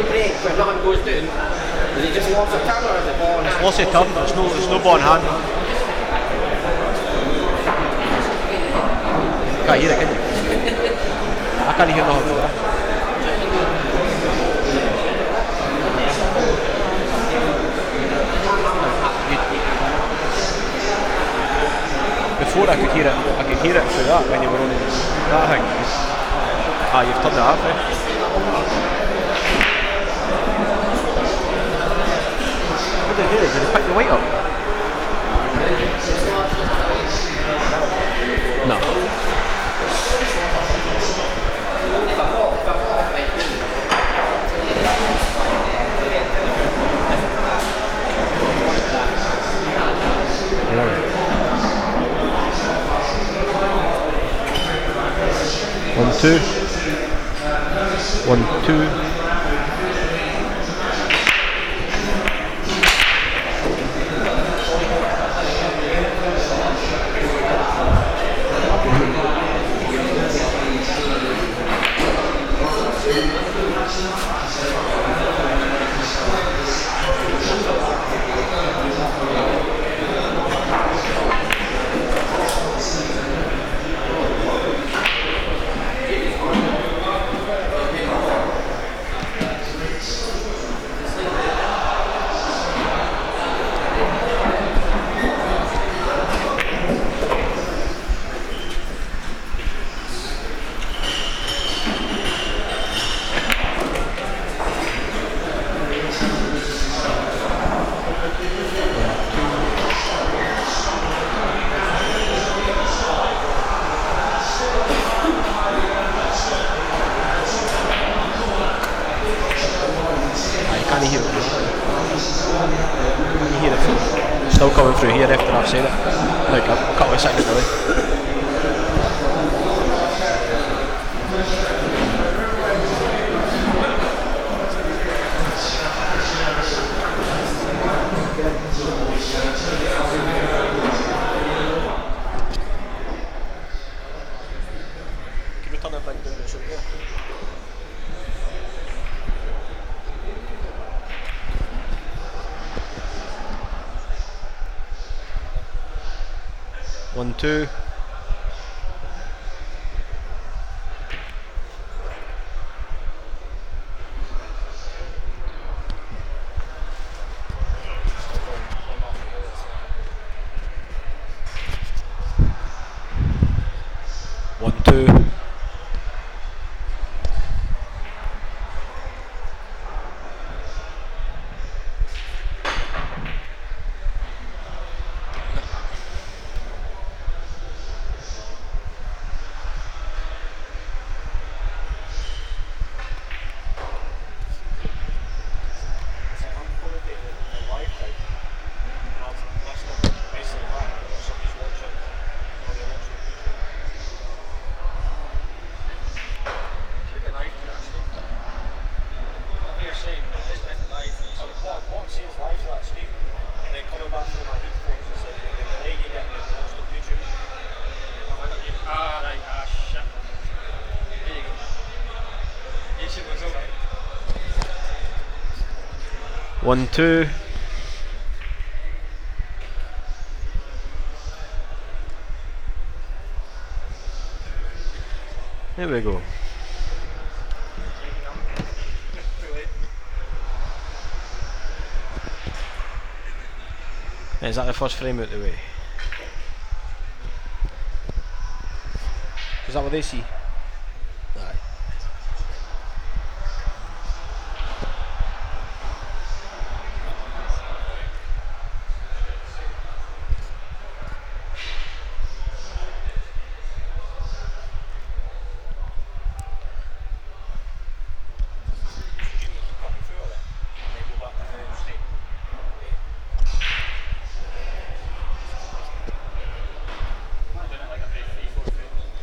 no break when nothing goes down. Is it just loss of turn or is it ball in hand? It's loss of turn, there's no ball in hand. Can't hear it, can you? I can't hear nothing though. Before I could hear it through that when you were on that thing. Ah, you've turned it off, eh? What did they do? Did they pick the weight up? No. Right. 1, 2. 1, 2. Still coming through here after I've said it, like a couple of seconds away. Can you turn that thing down the shoulder? 1, 2. One, two. There we go. Is that the first frame out the way? Is that what they see?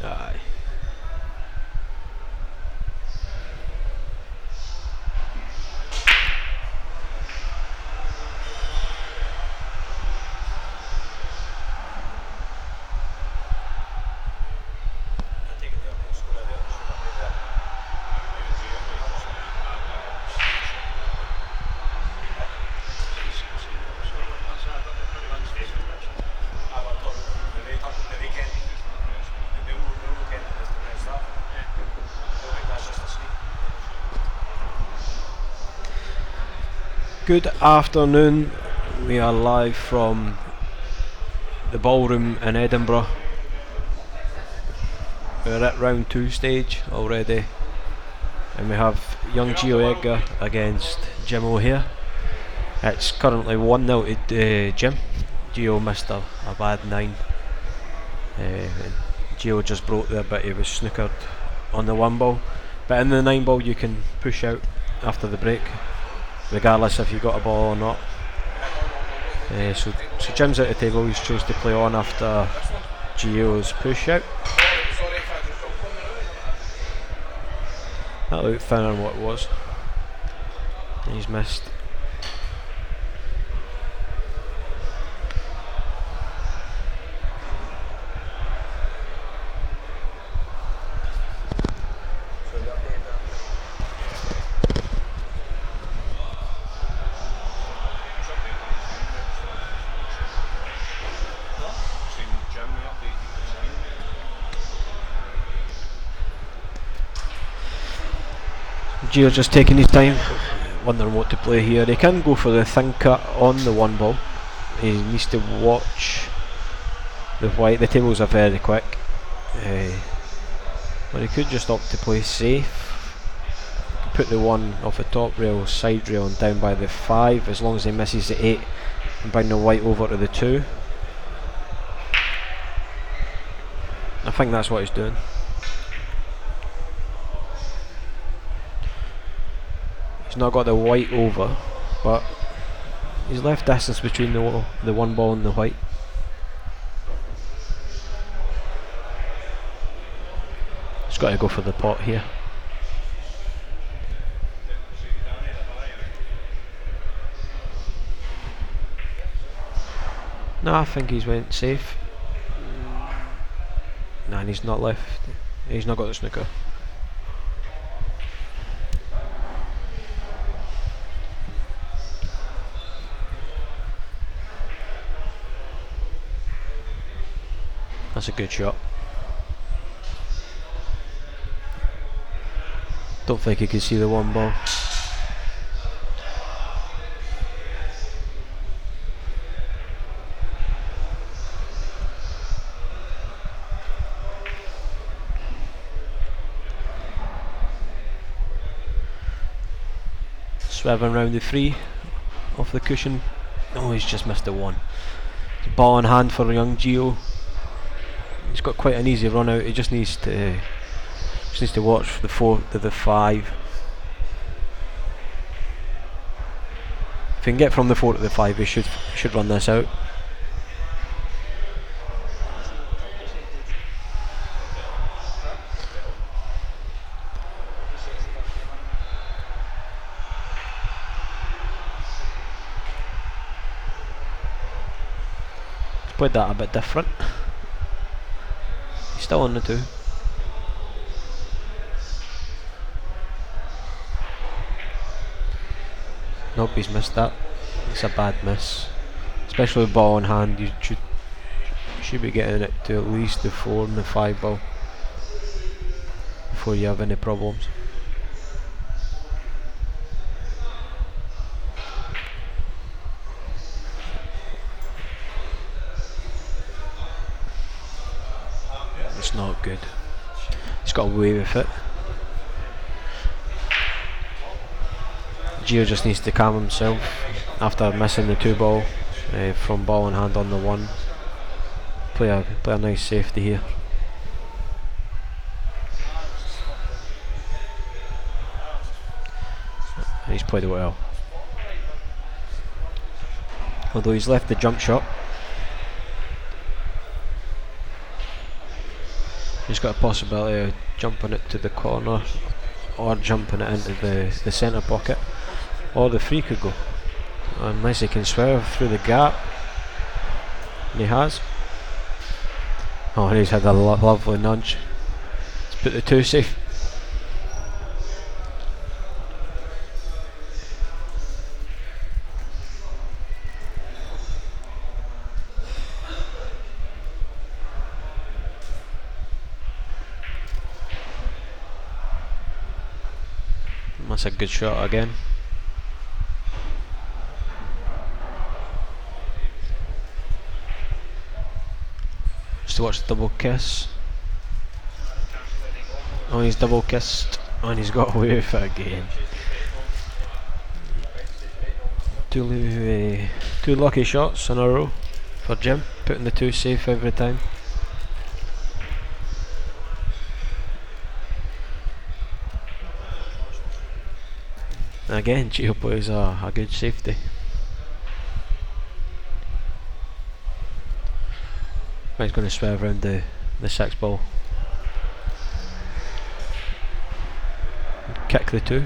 Aye. Good afternoon. We are live from the ballroom in Edinburgh. We're at round 2 stage already, and we have young Gio Edgar against Jim O'Hare. It's currently 1-0 to Jim. Gio missed a bad 9. Gio just broke there, but he was snookered on the 1 ball. But in the 9 ball you can push out after the break, regardless if you got a ball or not. So Jim's at the table. He's chose to play on after Gio's push out. That looked thinner than what it was. And he's missed. Gio just taking his time, wondering what to play here. He can go for the thin cut on the 1 ball. He needs to watch the white. The tables are very quick. But he could just opt to play safe. Put the 1 off the top rail, side rail, and down by the 5, as long as he misses the 8, and bring the white over to the 2. I think that's what he's doing. He's not got the white over, but he's left distance between the 1 ball and the white. He's got to go for the pot here. No, I think he's went safe. Nah, and he's not left. He's not got the snooker. That's a good shot. Don't think he can see the 1 ball. Swerving round the 3 off the cushion. Oh, he's just missed the 1. Ball in hand for young Gio. He's got quite an easy run out. He just needs to watch the 4 to the 5. If he can get from the 4 to the 5, he should run this out. He's played that a bit different. He's still on the 2. Nope, he's missed that. It's a bad miss. Especially with ball in hand, you should be getting it to at least the 4 and the 5 ball before you have any problems. It's not good. He's got away with it. Gio just needs to calm himself after missing the 2 ball from ball in hand on the 1. Play a nice safety here. He's played it well. Although he's left the jump shot. He's got a possibility of jumping it to the corner or jumping it into the centre pocket, or the 3 could go, unless he can swerve through the gap, and he has. Oh, and he's had a lovely nudge. Let's put the 2 safe. That's a good shot again. to watch the double kiss. Oh, he's double kissed, and he's got away with it again. Two lucky shots in a row for Jim, putting the 2 safe every time. And again, Geo plays a good safety. He's going to swerve around the 6 ball. Kick the 2.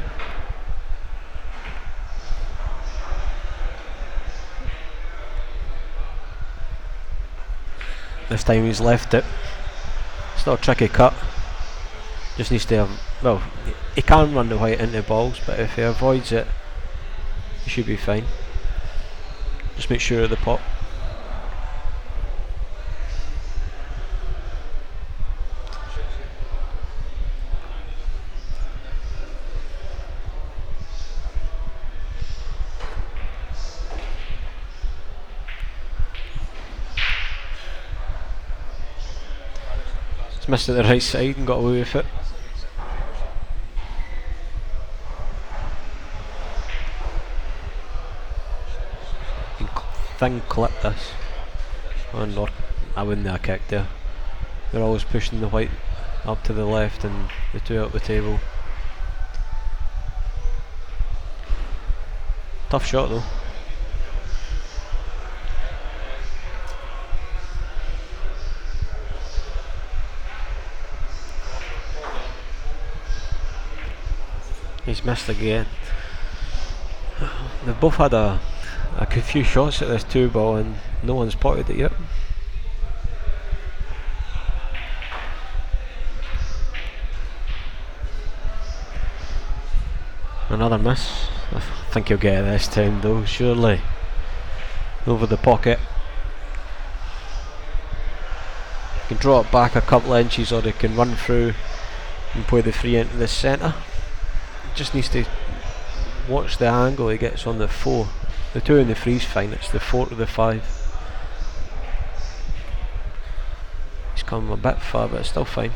This time he's left it. It's not a tricky cut. Just needs to have, well, he can run the white into balls, but if he avoids it, he should be fine. Just make sure of the pot. He's missed it the right side and got away with it. Thing clip this. Oh, no, I wouldn't have kicked there. They're always pushing the white up to the left and the 2 up the table. Tough shot though. He's missed again. They've both had a few shots at this 2 ball and no one's potted it yet. Another miss. I think he'll get it this time though, surely. Over the pocket. He can draw it back a couple of inches, or he can run through and play the 3 into the centre. Just needs to watch the angle he gets on the 4. The 2 and the 3's fine, it's the 4 to the 5. He's come a bit far, but it's still fine.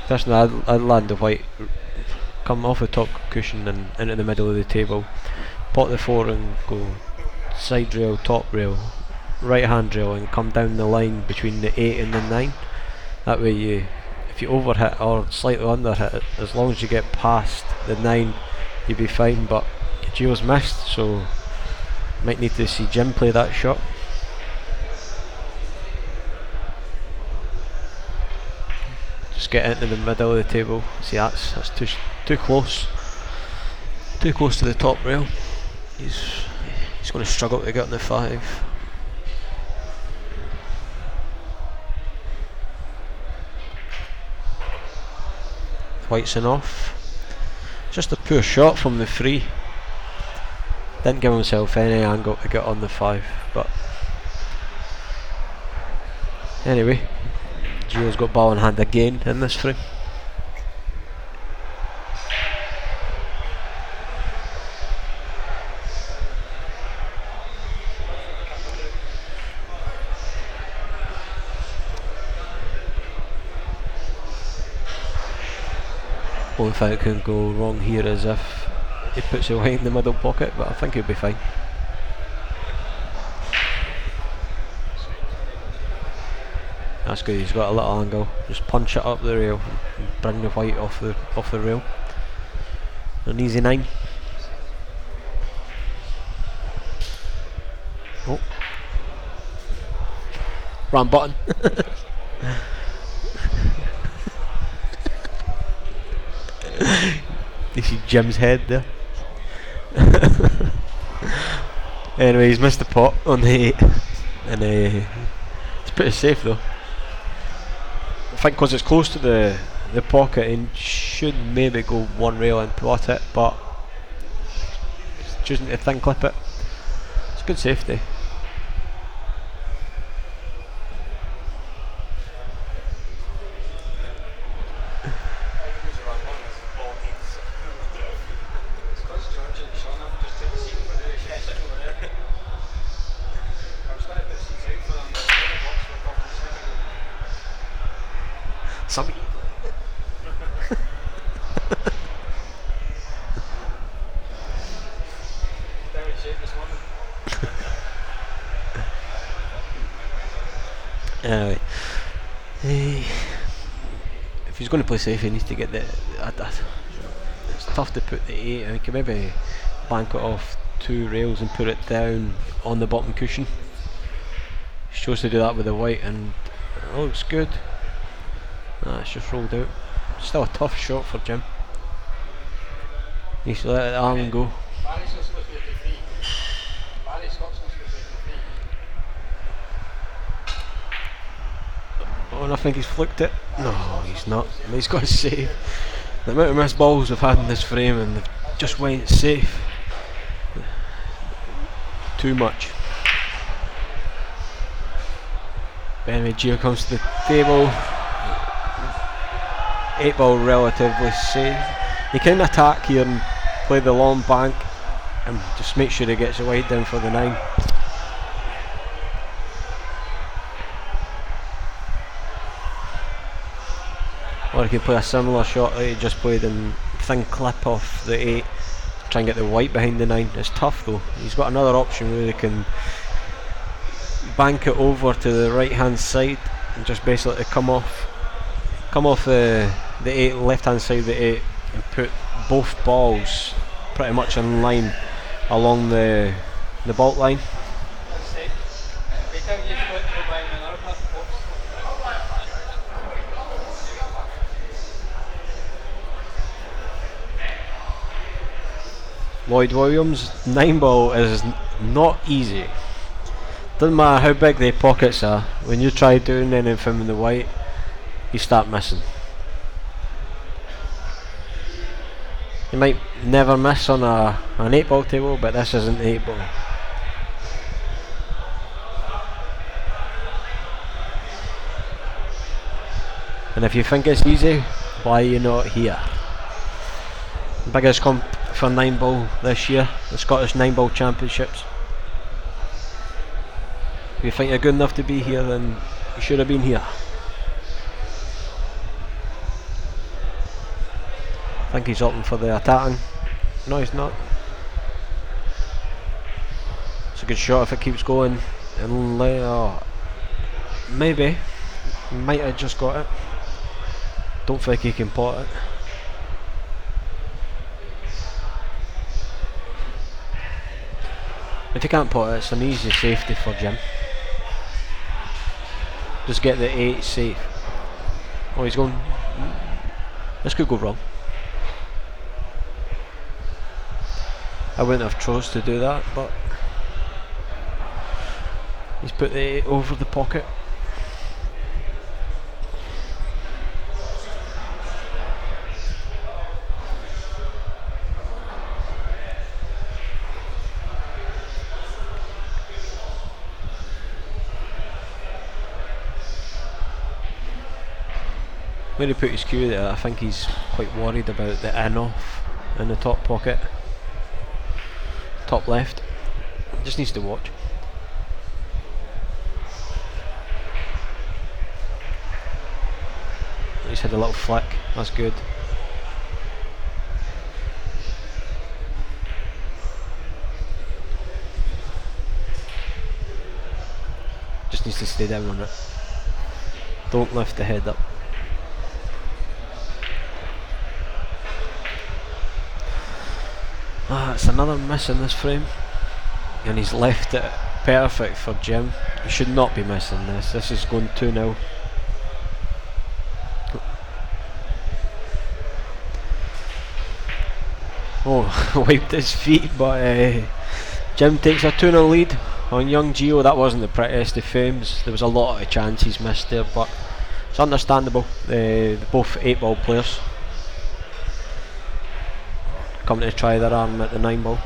Personally, I'd land the white, come off the top cushion and into the middle of the table, pot the 4 and go side rail, top rail, right hand rail, and come down the line between the 8 and the 9. That way you, if you overhit or slightly underhit it, as long as you get past the 9, you'll be fine. But Gio's missed, so might need to see Jim play that shot. Just get into the middle of the table. See, that's too close. Too close to the top rail. He's going to struggle to get on the 5. White's enough. Just a poor shot from the 3. Didn't give himself any angle to get on the 5, but anyway, Gio's got ball in hand again in this frame. Only thing that can go wrong here is if he puts it away in the middle pocket, but I think he'll be fine. That's good, he's got a little angle. Just punch it up the rail and bring the white off the rail. An easy 9. Oh. Wrong button. You see Jim's head there. Anyway, he's missed the pot on the 8, and it's pretty safe though. I think because it's close to the pocket, he should maybe go 1 rail and pot it, but choosing to thin clip it. It's good safety. Some. Anyway, if he's going to play safe, he needs to get the. It's tough to put the 8. I can maybe bank it off 2 rails and put it down on the bottom cushion. He chose to do that with the white, and it looks good. It's just rolled out. Still a tough shot for Jim. Needs to let the arm go. Oh, and I think he's flicked it. No, he's not. He's got a save. The amount of missed balls we've had in this frame, and they've just went safe. Too much. But anyway, Gio comes to the table. 8 ball relatively safe. He can attack here and play the long bank and just make sure he gets the white down for the 9. Or he can play a similar shot that he just played and thin clip off the 8, try and get the white behind the 9. It's tough though. He's got another option where he can bank it over to the right hand side and just basically come off the 8, left hand side of the 8, and put both balls pretty much in line along the baulk line. Lloyd Williams, 9 ball is not easy. Doesn't matter how big the pockets are, when you try doing anything in the white, you start missing. You might never miss on an 8 ball table, but this isn't 8 ball. And if you think it's easy, why are you not here? Biggest comp for 9 ball this year, the Scottish 9 ball championships. If you think you're good enough to be here, then you should have been here. I think he's opting for the attacking. No, he's not. It's a good shot if it keeps going. And maybe. Might have just got it. Don't think he can pot it. If you can't pot it, it's an easy safety for Jim. Just get the 8 safe. Oh, he's going. This could go wrong. I wouldn't have chose to do that, but he's put the 8 over the pocket. When he put his cue there, I think he's quite worried about the in-off in the top pocket. Top left. Just needs to watch. He's had a little flick, that's good. Just needs to stay down on it. Don't lift the head up. It's another miss in this frame, and he's left it perfect for Jim. He should not be missing this. This is going 2-0. Oh, wiped his feet, but Jim takes a 2-0 lead on young Gio. That wasn't the prettiest of frames. There was a lot of chances missed there, but it's understandable. Both 8 ball players coming to try their arm at the 9 ball.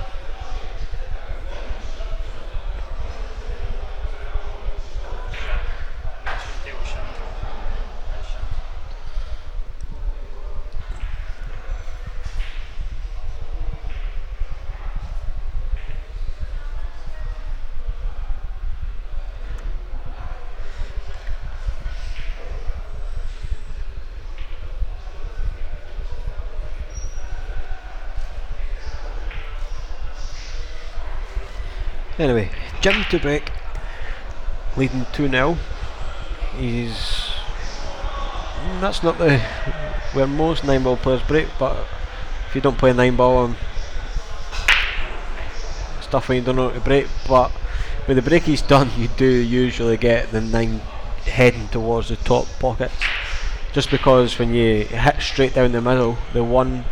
Anyway, Jim to break, leading 2-0. That's not where most 9-ball players break, but if you don't play 9-ball, it's tough when you don't know how to break. But with the break he's done, you do usually get the 9 heading towards the top pockets, just because when you hit straight down the middle, the 1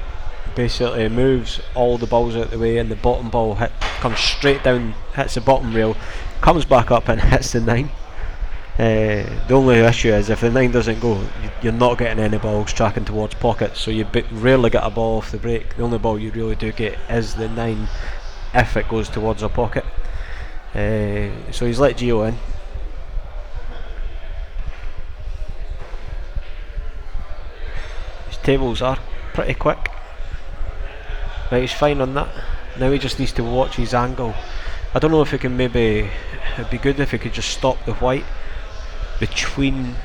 basically moves all the balls out the way, and the bottom ball comes straight down, hits the bottom rail, comes back up and hits the 9. The only issue is if the 9 doesn't go, you're not getting any balls tracking towards pockets, so you rarely get a ball off the break. The only ball you really do get is the 9 if it goes towards a pocket. So he's let Gio in. His tables are pretty quick. Right, he's fine on that. Now he just needs to watch his angle. I don't know if he can maybe, it'd be good if he could just stop the white between,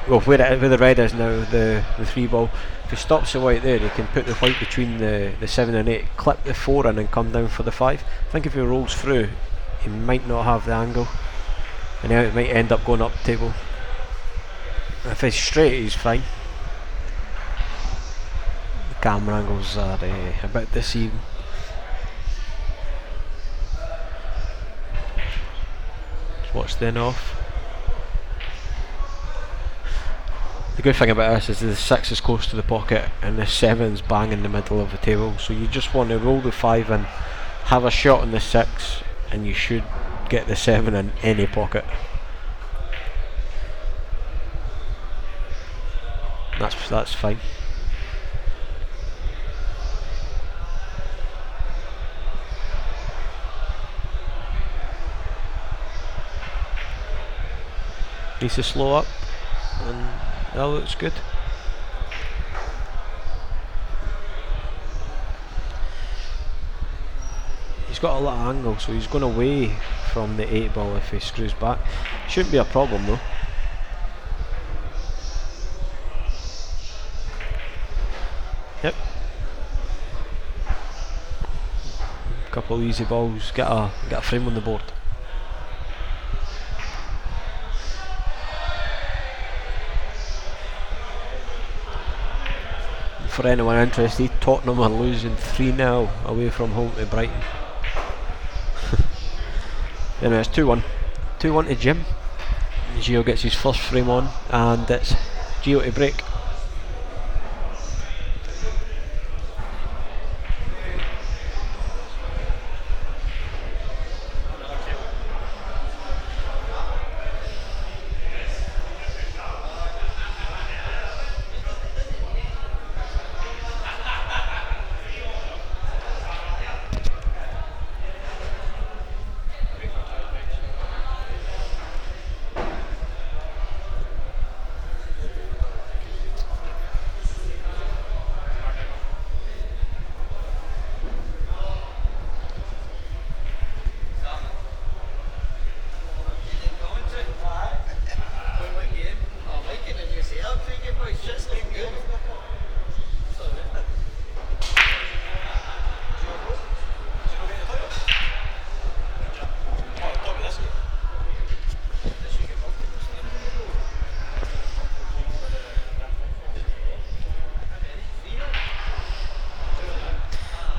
well, where the red is now, the 3-ball. If he stops the white there, he can put the white between the 7 and 8, clip the 4 in and come down for the 5. I think if he rolls through, he might not have the angle, and now it might end up going up the table. If he's straight, he's fine. The camera angles are a bit deceiving. Just watch the in off. The good thing about this is the 6 is close to the pocket and the 7's bang in the middle of the table, so you just want to roll the 5 in, have a shot on the 6, and you should get the 7 in any pocket. That's fine. Needs to slow up, and that looks good. He's got a lot of angle, so he's going away from the 8-ball if he screws back. Shouldn't be a problem though. Yep. Couple of easy balls, get a frame on the board. For anyone interested, Tottenham are losing 3-0 away from home to Brighton. Anyway, it's 2-1. 2-1 to Jim. Gio gets his first frame on, and it's Gio to break.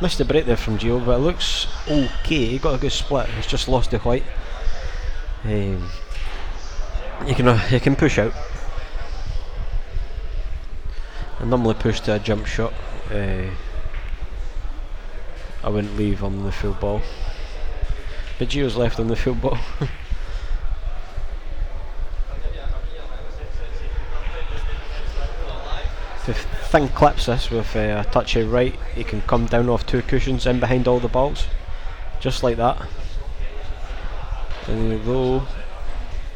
Missed the break there from Gio, but it looks okay. He got a good split. He's just lost the white. You can push out. I normally push to a jump shot. I wouldn't leave on the full ball, but Gio's left on the full ball. If thing clips this with a touch of right, he can come down off 2 cushions in behind all the balls, just like that. And go.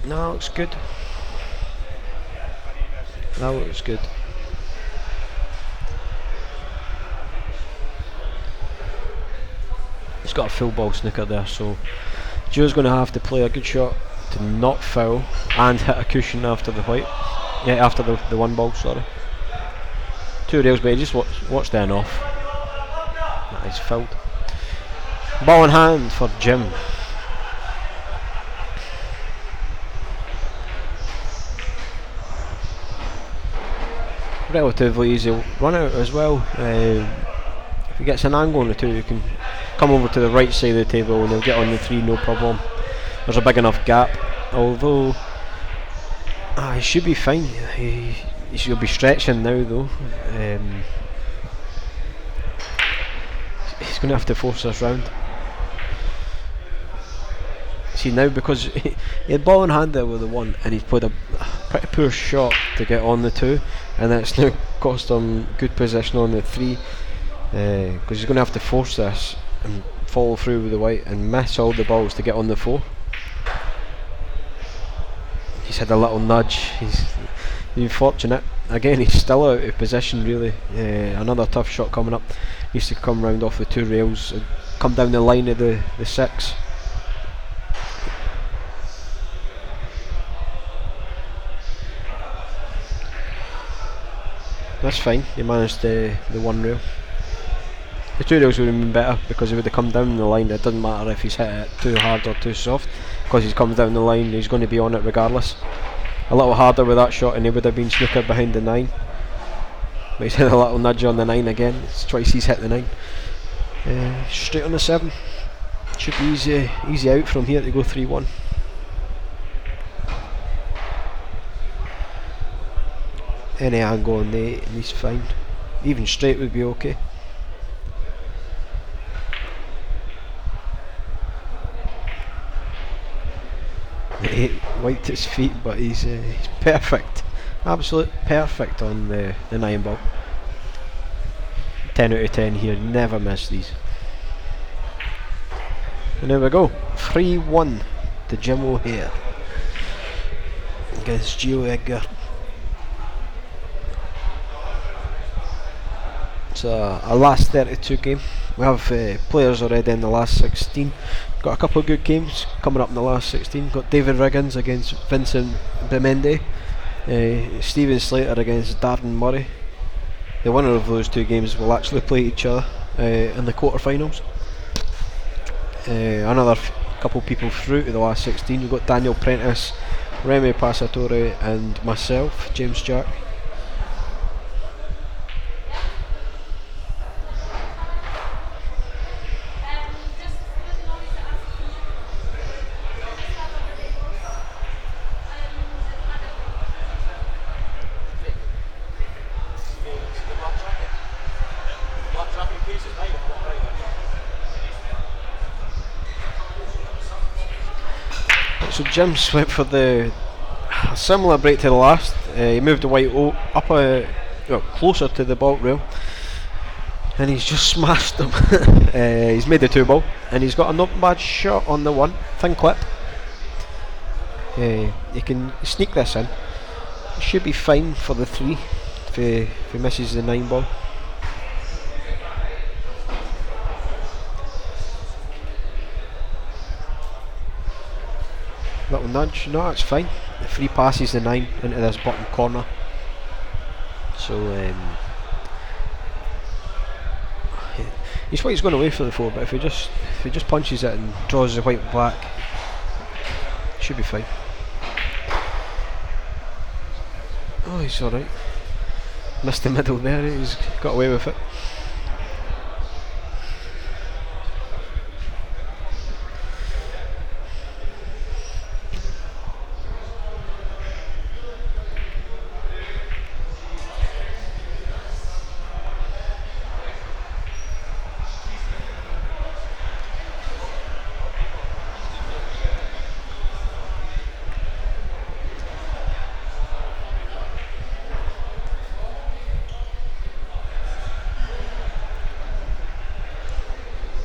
No, that looks good. That looks good. He's got a full ball snooker there, so Gio's going to have to play a good shot to not foul and hit a cushion after the white. Yeah, after the 1 ball, sorry. 2 rails, but he just watch the in off. That is fouled. Ball in hand for Jim. relatively easy run out as well. If he gets an angle on the 2, you can come over to the right side of the table and he'll get on the 3 no problem. There's a big enough gap, although he should be fine. He should be stretching now though. He's going to have to force this round. See now, because he had ball in hand there with the 1 and he's played a pretty poor shot to get on the 2, and that's now cost him good position on the 3, because he's going to have to force this and follow through with the white and miss all the balls to get on the 4. He's had a little nudge, he's been fortunate. Again, he's still out of position really. Another tough shot coming up. Needs to come round off the 2 rails and come down the line of the 6. That's fine, he managed the 1 rail. The 2 rails would have been better because he would have come down the line. It doesn't matter if he's hit it too hard or too soft, because he's come down the line, he's going to be on it regardless. A little harder with that shot and he would have been snookered behind the 9. But he's had a little nudge on the 9 again. It's twice he's hit the 9. Straight on the 7. Should be easy out from here to go 3-1. Any angle on the 8 and he's fine. Even straight would be okay. The 8 wiped his feet, but he's perfect. Absolute perfect on the 9 ball. 10 out of 10 here, never miss these. And there we go, 3-1 to Jim O'Hare against Gio Edgar. It's a last 32 game. We have players already in the last 16. Got a couple of good games coming up in the last 16. Got David Riggins against Vincent Bemende. Stephen Slater against Darren Murray. The winner of those 2 games will actually play each other in the quarterfinals. Another couple of people through to the last 16. We've got Daniel Prentice, Remy Passatore and myself, James Jack. So Jim's went for a similar break to the last. He moved the white up closer to the baulk rail, and he's just smashed them. He's made the 2 ball, and he's got a not bad shot on the 1, thin clip. He can sneak this in. He should be fine for the 3 if he misses the 9 ball. Little nudge, no, it's fine. The 3 passes the 9 into this bottom corner. So he's what he's going away for the 4, but if he just punches it and draws the white back, should be fine. Oh, he's alright. Missed the middle there, he's got away with it.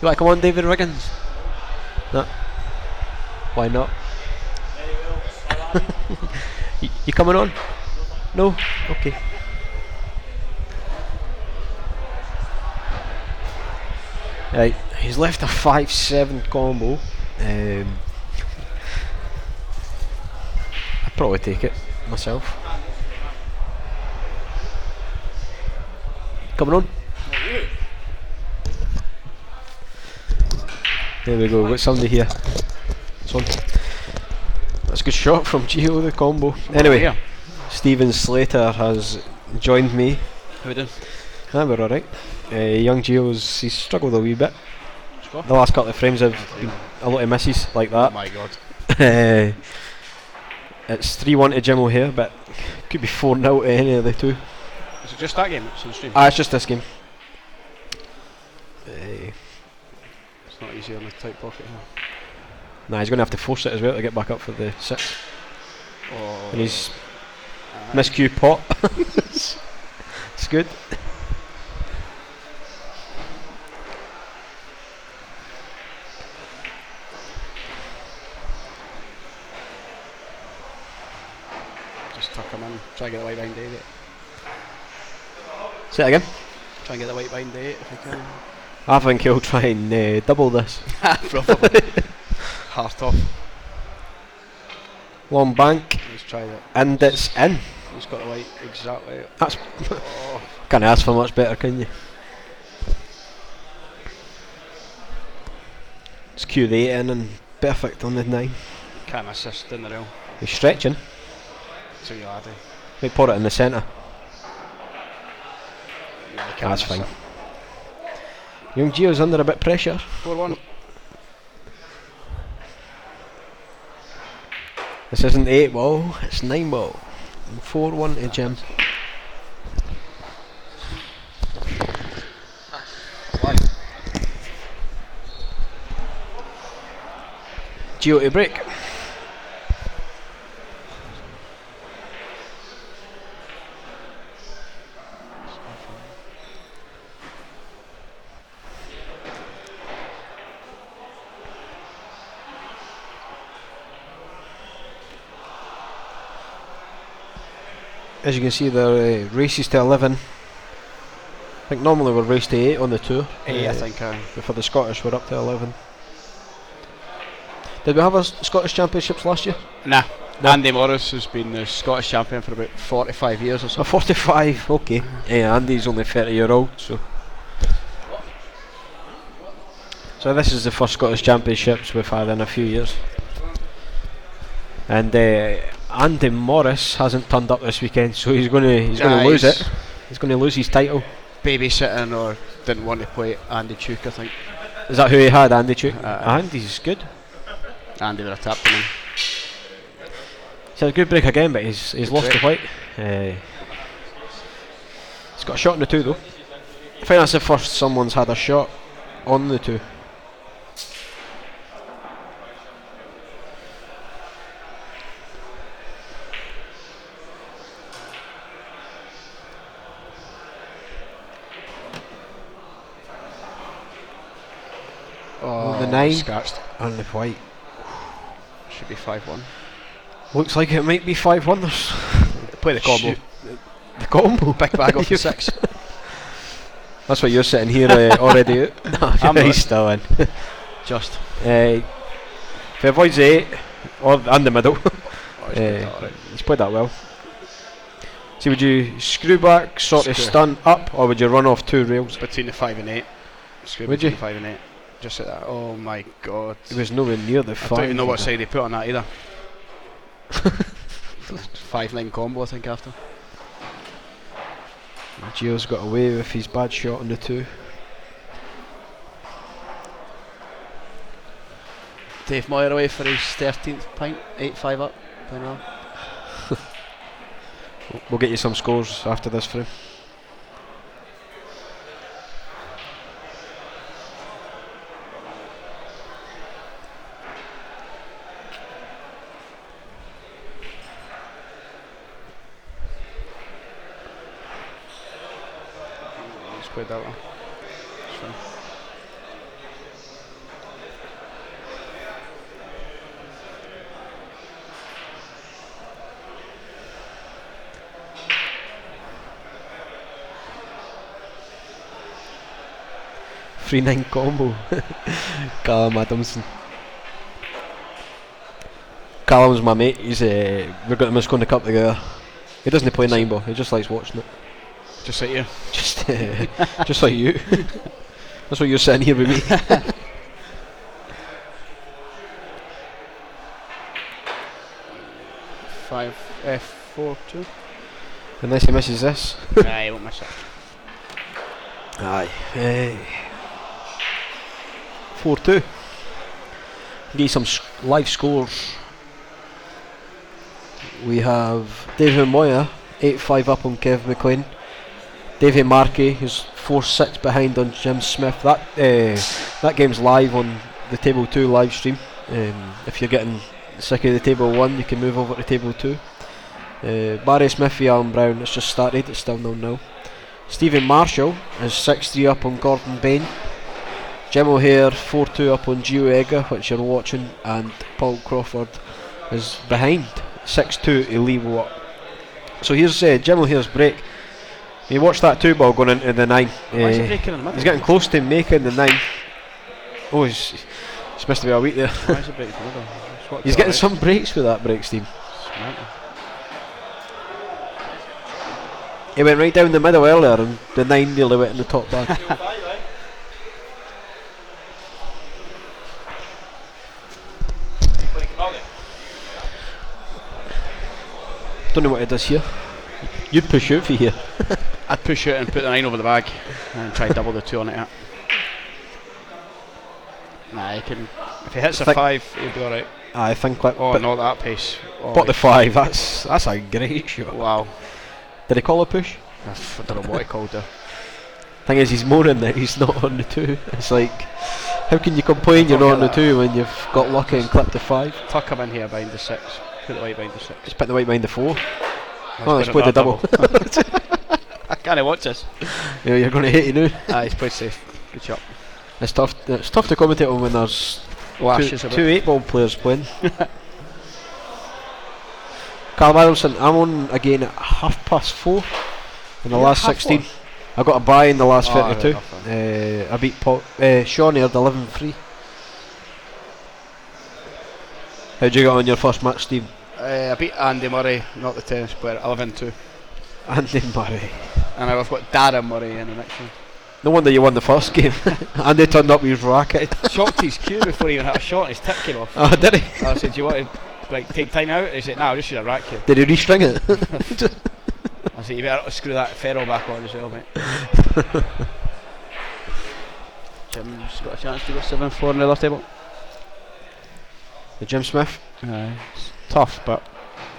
You like come on, David Riggins? No. Why not? You coming on? No? Okay. Right, he's left a 5-7 combo. I'd probably take it myself. Coming on? There we go, got somebody here. That's a good shot from Gio, the combo. Anyway, Stephen Slater has joined me. How we doing? We're alright. Young Gio's, he's struggled a wee bit. Score? The last couple of frames have been a lot of misses like Oh that. my god. It's 3-1 to Jim O'Hare, but could be 4-0 to any of the two. Is it just that game that's on stream? It's just this game. It's not easy on the tight pocket here. Nah, he's going to have to force it as well to get back up for the 6. Oh. And he's miscue pot. It's good. Just tuck him in. Try and get the white behind 8. Say it again. Try and get the white behind 8 if you can. I think he'll try and double this. Probably. Heart off. Long bank, Let's try that. and it's in. He's got the white exactly. That's Oh. can't ask for much better, can you? Just cue the 8 in and perfect on the 9. Can't assist in the rail. He's stretching. So you are. Might pour it in the centre. Yeah, That's fine. Young Gio's under a bit of pressure. 4-1. This isn't 8 ball, it's 9 ball. 4-1 to Jim. Gio to break. As you can see, the races to 11. I think normally we're race to 8 on the tour. 8 I think. But for the Scottish, we're up to 11. Did we have a Scottish Championships last year? Nah. No. Andy Morris has been the Scottish champion for about 45 years or so. 45, okay. Yeah, Andy's only 30-year-old, so. So this is the first Scottish Championships we've had in a few years. And Andy Morris hasn't turned up this weekend, so he's going to lose it. He's going to lose his title. Babysitting or didn't want to play Andy Tuke, I think. Is that who he had, Andy Tuke? Andy's good. Andy would have tapped him in. He's had a good break again, but he's lost the white. He's got a shot on the 2 though. I think that's the first someone's had a shot on the 2. Oh, the 9 scratched. on the white. Should be 5-1. Looks like it might be 5-1. Play the combo. The combo? Big bag off the 6. That's what you're sitting here already out. I'm He's not. still in. Just. If he avoids the 8 and the middle, Alright. he's played that well. So would you screw back, sort of Screw. stunt up, or would you run off 2 rails? Between the 5 and 8. Screw Would between you? the 5 and 8. Just like that. Oh my god. He was nowhere near the 5. I don't even know what side they put on that either. 5-9 combo I think after. Gio's got away with his bad shot on the 2. Dave Moyer away for his 13th pint. 8-5 up. Playing well. We'll get you some scores after this frame. Let's play that one. Sure. Free 9 combo. Callum Adamson. Callum's my mate. He's we're going to Miscon the Cup together. He doesn't play 9 ball. He just likes watching it. Just like you. Just like you. That's why you're sitting here with me. 4-2. Unless he misses this. Nah, he won't miss it. Aye. 4-2. Get some live scores. We have David Moya 8-5 up on Kev McLean. Davey Markey who's 4-6 behind on Jim Smith. That game's live on the Table 2 live stream. If you're getting sick of the Table 1, you can move over to Table 2. Barry Smith v Alan Brown, it's just started, it's still 0-0. Stephen Marshall is 6-3 up on Gordon Bain. Jim O'Hare 4-2 up on Gio Egger, which you're watching, and Paul Crawford is behind 6-2 to Lee Watt. So here's Jim O'Hare's break. You watch that 2 ball going into the 9. He's getting close to making the 9. Oh, he's supposed to be a week there. He's getting some breaks with that break, Steve. He went right down the middle earlier and the 9 nearly went in the top bag. Don't know what it does here. You'd push out for here. I'd push it and put the 9 over the bag and try double the 2 on it. Nah, he can. If he hits a 5, he'll be alright. I think like. Oh, not that pace. Oh, but the 5, that's a great shot. Wow. Did he call a push? I don't know what he called there. Thing is, he's more in there, he's not on the 2. It's like, how can you complain you're not on the 2 when you've got lucky and clipped the 5? Tuck him in here behind the 6. Put the white behind the 6. Just put the white behind the 4. Oh, he's played the double. I can't watch this. Yeah, you're going to hate you now. He's played safe. Good shot. It's tough to commentate on when there's two 8-ball players playing. Carl Middleton, I'm on again at 4:30 in the last 16. I got a bye in the last 32. I beat Sean here at 11-3. How'd you get on your first match, Steve? I beat Andy Murray, not the tennis player, 11-2. Andy Murray. And I've got Darren Murray in the next one. No wonder you won the first game. Andy turned up with his racket. Shocked his cue before he even hit a shot and his tip came off. Oh, did he? I said, do you want to take time out? He said, no, I'll just use a rack cue. Did he restring it? I said, you better screw that ferrule back on as well, mate. Jim's got a chance to go 7-4 in the other table. The Jim Smith? It's tough, but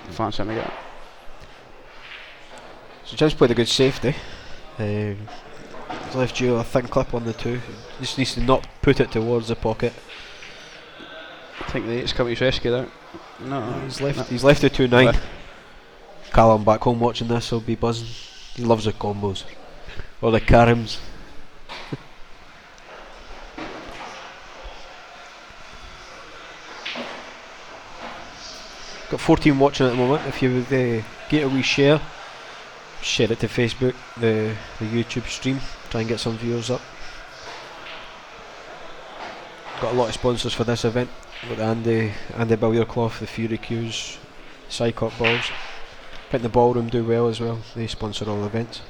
fancy him to get it. So Jim's played a good safety. He's left you a thin clip on the 2. Just needs to not put it towards the pocket. I think the 8's come to his rescue there. No, he's left the 2-9. Callum back home watching this will be buzzing. He loves the combos. Or the carims. Got 14 watching at the moment. If you would get a wee share it to Facebook, the YouTube stream, try and get some viewers up. Got a lot of sponsors for this event. Got Andy Billiardcloth, the Fury Qs, Cyclop Balls. I think the Ballroom do well as well. They sponsor all events.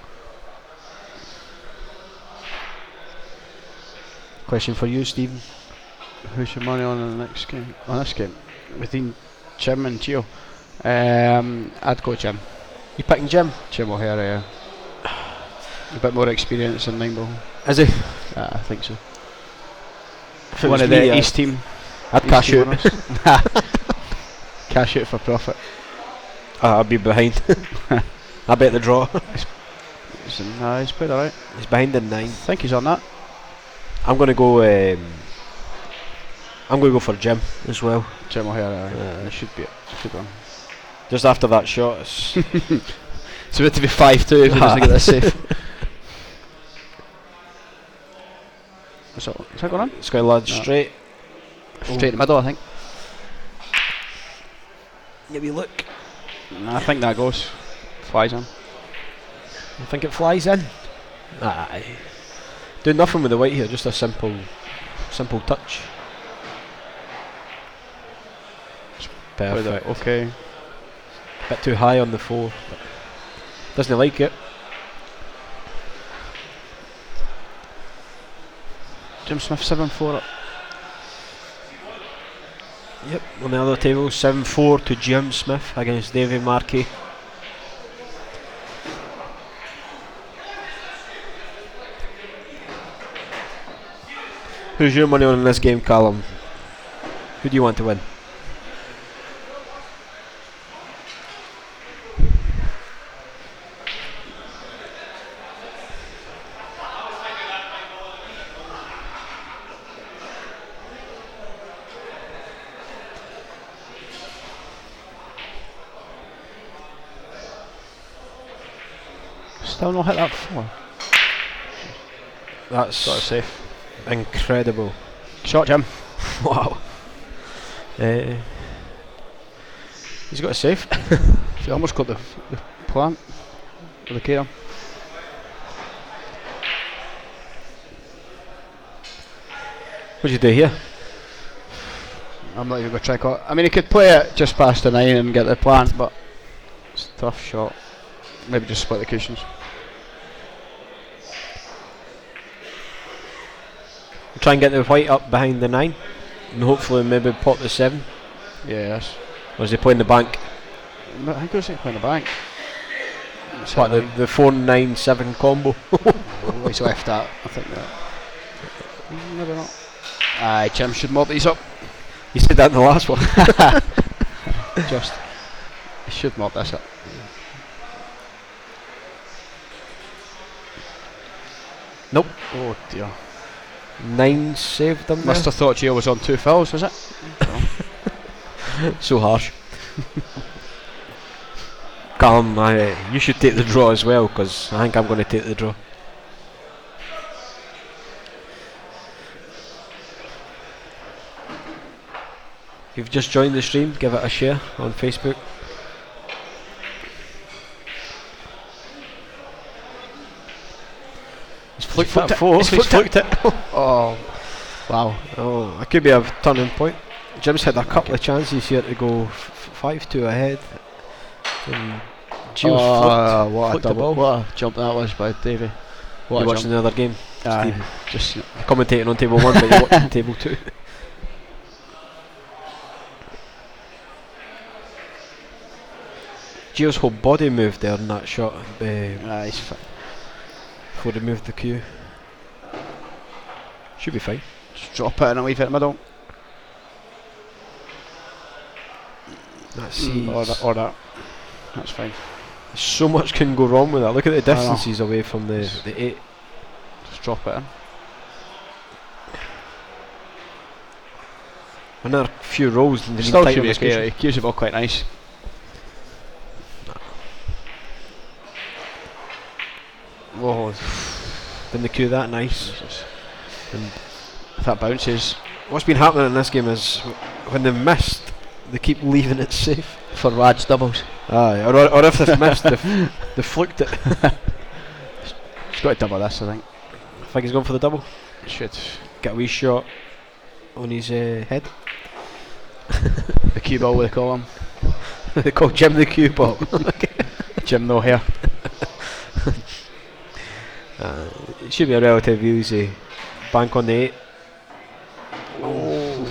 Question for you, Stephen. Who's your money on in the next game? On this game? Between Jim and Gio. I'd go Jim. You picking Jim? Jim O'Hare, a bit more experience than 9 ball. Is he? I think so. One of the East team. I'd cash out. Cash out for profit. I'd be behind. I bet the draw. He's played alright. He's behind the 9. I think he's on that. I'm gonna go. I'm gonna go for Jim as well. Jim O'Hare, it should be it. Should be on. Just after that shot, it's about to be 5-2 if he doesn't get this safe. Is that going on? It's going lad straight in the middle, I think. Maybe look. I think that goes. Flies in. You think it flies in? Aye. Doing nothing with the white here, just a simple touch. Perfect. Okay. Bit too high on the 4. Doesn't like it. Jim Smith 7-4 up. Yep, on the other table, 7-4 to Jim Smith against Davy Markey. Who's your money on in this game, Callum? Who do you want to win? Still not hit that before. That's Sort of safe. incredible. Shot, Jim. Wow. He's got a safe. He almost got the plant with the Kieran. What'd you do here? I'm not even going to try call it. I mean, he could play it just past the 9 and get the plant, but it's a tough shot. Maybe just split the cushions. Try and get the white up behind the 9 and hopefully maybe pop the 7. Yes. Or is he playing the bank? I think he was playing the bank. What, the 4-9-7 combo? Oh, he's left that. I think that. Maybe not. Aye, Jim should mob these up. You said that in the last one. Just. He should mob this up. Nope. Oh dear. 9 saved them. Must have thought Gio was on 2 fouls, was it? So harsh. Callum, you should take the draw as well, because I think I'm going to take the draw. If you've just joined the stream, give it a share on Facebook. He's flicked that 4. He's flicked it. Oh, wow. Oh, that could be a turning point. Jim's had a couple of chances here to go 5-2 ahead. And Gio's what a flicked the double! ball. What a jump that was by Davey. You're watching the other game, Aye, Steve. just Commentating on table 1, but you're watching table 2. Gio's whole body moved there in that shot he's before he moved the cue. Should be fine. just drop it in a wee bit in the middle. That's Or that. That's fine. so much can go wrong with that. Look at the distances away from the 8. Just drop it in. Another few rolls and then Still tight should on be the okay. cushion. He cues the ball quite nice. Whoa. Didn't the cue that nice. And if that bounces What's been happening in this game is when they've missed, they keep leaving it safe. for Rad's doubles. Aye, or if they've missed, they've flicked it. He's got to double this, I think. I think he's gone for the double. Should. Get a wee shot on his head. The cue ball, we call him. They call Jim the cue ball. Jim no hair. It should be a relative easy bank on the 8. Oh.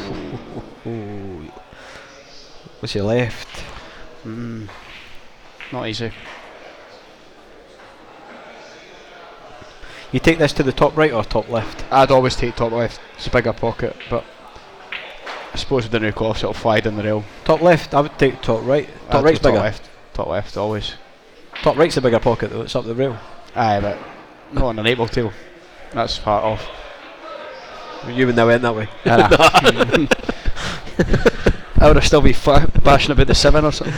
What's he left? Not easy. You take this to the top right or top left? I'd always take top left. It's a bigger pocket, but I suppose with the new cloths it'll fly down the rail. Top left? I would take top right. Top I'd right's take bigger. Top left, always. Top right's a bigger pocket though, it's up the rail. Aye, but not on an able tail. That's part off. You wouldn't have went that way. I would have still be bashing about the 7 or something.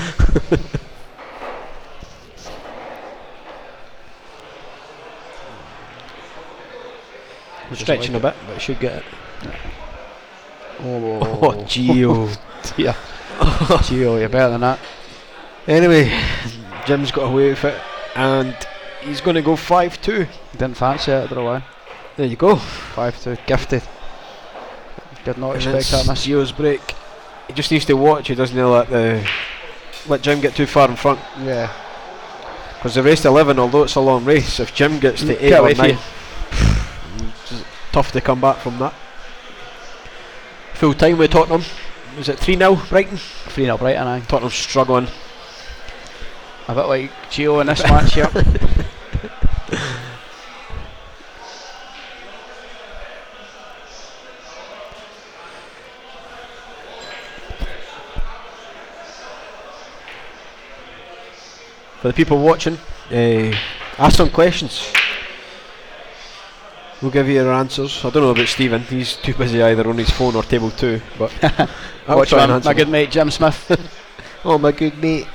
Stretching like a bit, but should get it. Oh, Gio. dear. Gio, you're better than that. Anyway, Jim's got away with it, and he's going to go 5-2. Didn't fancy it, I don't know why. There you go. 5-2, gifted. Did not And expect it's that miss. Gio's break. He just needs to watch. He doesn't let Jim get too far in front. Yeah. Because the race to 11, although it's a long race, if Jim gets to 8 Get or away from 9, it's tough to come back from that. Full time with Tottenham. Was it 3-0 Brighton? 3-0 Brighton, aye. Tottenham struggling. A bit like Gio in this match here. For the people watching, ask some questions. We'll give you your answers. I don't know about Stephen, he's too busy either on his phone or table 2, but I'll Watch try and my answer good them. mate Jim Smith. Oh, my good mate.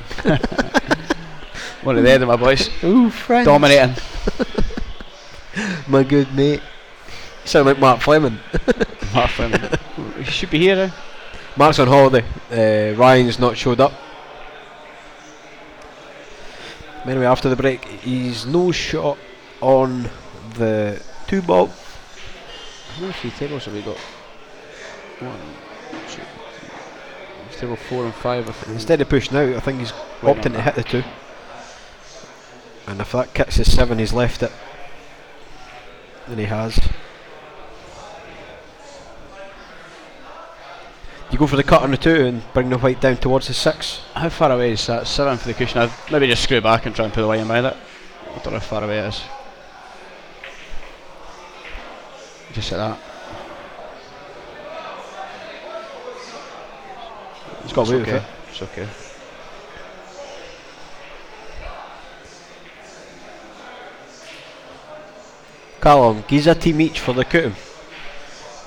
One of the Edinburgh boys. Ooh, friend. Dominating. My good mate. You sound like Mark Fleming. Mark Fleming. He should be here. Mark's on holiday. Ryan's not showed up. Anyway, after the break, he's no shot on the 2 ball. How many free tables have we got? 1, 2, 3. Table 4 and 5. Instead of pushing out, I think he's Right opting on to that. hit the 2. And if that kicks his 7, he's left it. And he has. You go for the cut on the 2 and bring the white down towards the 6. How far away is that? 7 for the cushion. I'd maybe just screw back and try and put the white in behind it. I don't know how far away it is. Just like that. He's got away with okay. it. It's okay. Callum, gives a team each for the Cootum.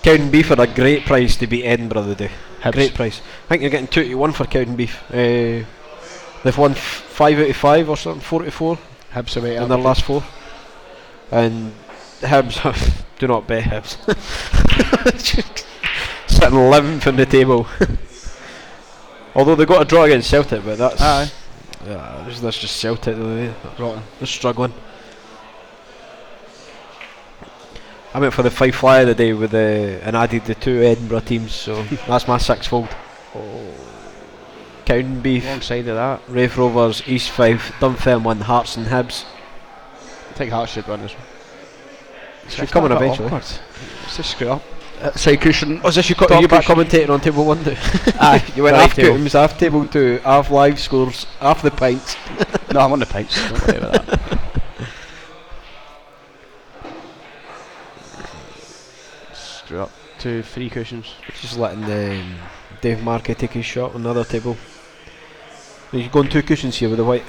Cowden Beef are a great price to beat Edinburgh today. Hibs. Great price. I think you're getting 2 to 1 for Cowden Beef. They've won 5 out of 5 or something, 4 to 4 Hibs away. in their last 4. And Hibs, do not bet Hibs. Sitting 11th on the table. Although they got a draw against Celtic, but that's Aye. that's just Celtic. They're Rotten. struggling. I went for the 5 flyer today with and added the 2 Edinburgh teams, so that's my 6-fold. Oh. Cowden Beef, Wrong side of that. Raith Rovers, East Fife, Dunfermline, Hearts and Hibs. I think Hearts should win this one. Should come on eventually. Let's just screw up. Side cushion. Oh, is this you Top back cushion. commentating on table 1 too? Aye, You went right half table. Coutums, half table 2, half live scores, half the pints. No, I'm on the pints. Don't worry about that. Screw up. 2 free cushions. Just letting Dave Markey take his shot on the other table. You're going 2 cushions here with the white.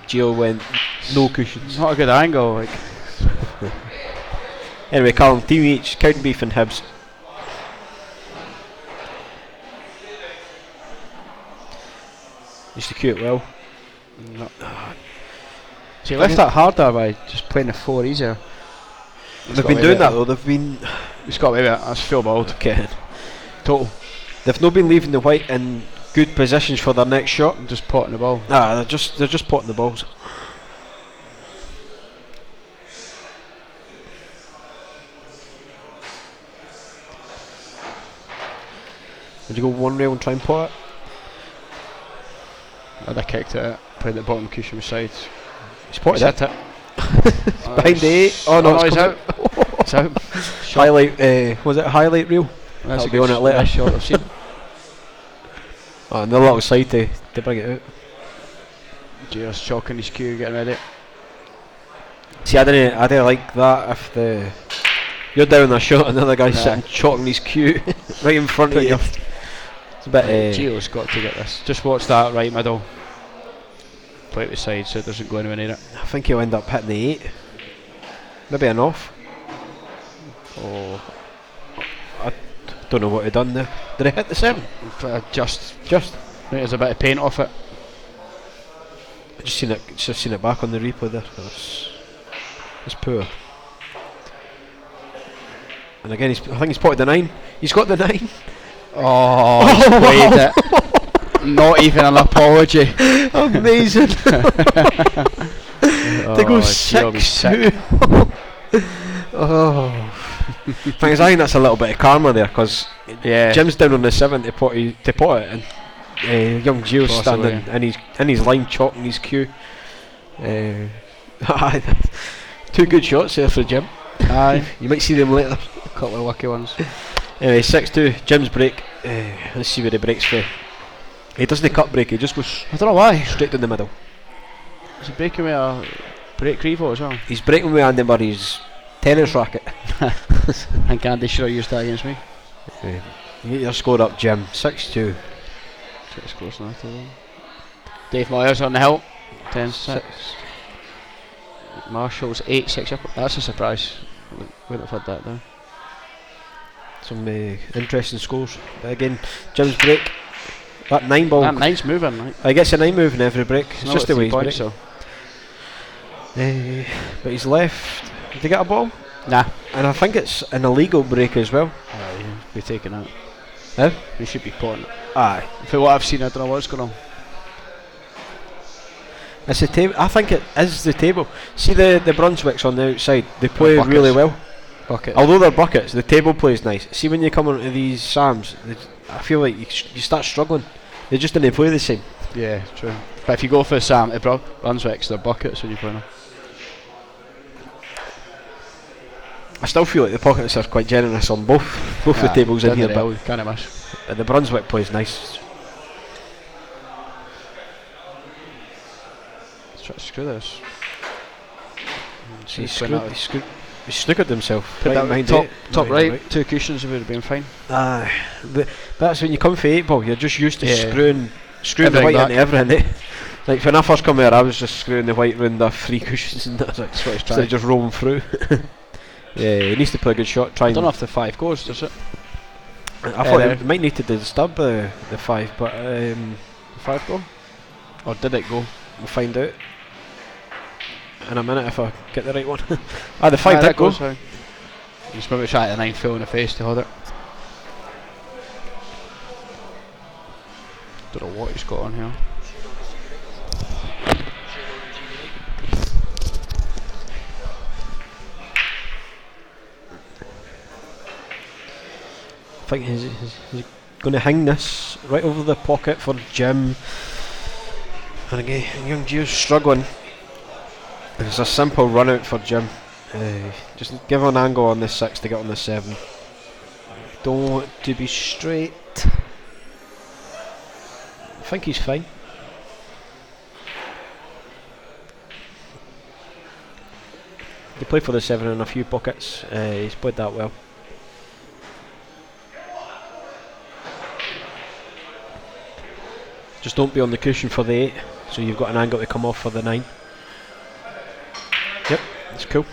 Gio went no cushions. It's not a good angle. Like. Anyway, Callum, team each, Cowden Beef and Hibs. Used to cue it well. No. See, left that harder by just playing the 4 easier. They've been doing that though, they've been... He's got away with it. That's full balled. Okay. Total. They've not been leaving the white in good positions for their next shot. Just potting the ball. They're just potting the balls. Would you go one rail and try and pot it? I'd have kicked it. Played the bottom cushion beside. He's potted Hit it. it. Behind the 8. Oh no, he's it's out. It's out. highlight, was it a highlight reel? That's I'll a be good on it later. nice shot I've seen. Oh, and they're a little side to bring it out. Gio's chalking his cue, getting ready. See, I didn't like that if you're down a shot and the other guy's sitting chalking his cue right in front of you. It's a bit... Gio's got to get this. Just watch that right middle. Play it to the side so it doesn't go anywhere near it. I think he'll end up hitting the 8. Maybe an off. Oh, I don't know what he done there. Did he hit the 7? just. Just. I think there's a bit of paint off it. I just seen it back on the replay there. It's poor. And again, I think he's potted the 9. He's got the 9. Oh, he's played it. Not even an apology. Amazing. To go 6-2. Oh. Thing is, I think that's a little bit of karma there, because Jim's down on the 7 to pot it, and young Gio's standing in his line chalking his cue. 2 good shots there for Jim. Aye. You might see them later. A couple of lucky ones. Anyway, 6-2, Jim's break. Let's see where he breaks for. He doesn't cut break, he just goes I don't know why. straight down the middle. Is he breaking with a break revo as well? He's breaking with Andy Murray's tennis racket. I think Andy should have used that against me. You get your score up, Jim. 6-2. It's close enough to them. Dave Moyers on the hill. 10-6. Marshall's 8-6 up. That's a surprise. Wouldn't have had that though. Some interesting scores. But again, Jim's break. That 9 ball. That 9's moving, right? He gets a 9 move in every break. It's Not just the way he's points, break. so. But he's left. Did he get a ball? Nah. And I think it's an illegal break as well. Yeah, be taking out. Huh? We should be potting. Aye. For what I've seen, I don't know what's going on. It's the table. I think it is the table. See the Brunswicks on the outside. They play Buckets. really well. Bucket. Although they're buckets, the table plays nice. See when you come onto these Sams, I feel like you start struggling. They just didn't play the same. Yeah, true. But if you go for Sam, Brunswick's they're buckets when you play them. I still feel like the pockets are quite generous on both the tables in here, but can't miss. the Brunswick plays nice. Let's try to screw this. He snookered himself. Put Right that behind top, eight. top Right, right, 2 cushions would have been fine. Aye, but that's when you come for 8 ball. You're just used to Yeah. screwing the Everything white back. into everything. Like when I first come here, I was just screwing the white round the 3 cushions, and that's That's what he's instead trying. of just rolling through. Yeah, he needs to play a good shot. Try I and don't know if the 5 goes, does it? I thought he might need to disturb the 5, but The 5 go? Or did it go? we'll find out in a minute if I get the right one. The 5 did that go. goes. He's maybe trying the 9 full in the face to hold it. Don't know what he's got on here. I think he's going to hang this right over the pocket for Jim. And again, young Gio's struggling. It's a simple run out for Jim. Just give him an angle on the 6 to get on the 7. Don't want it to be straight. I think he's fine. He played for the 7 in a few pockets. He's played that well. Just don't be on the cushion for the 8, so you've got an angle to come off for the 9. Yep, that's cool.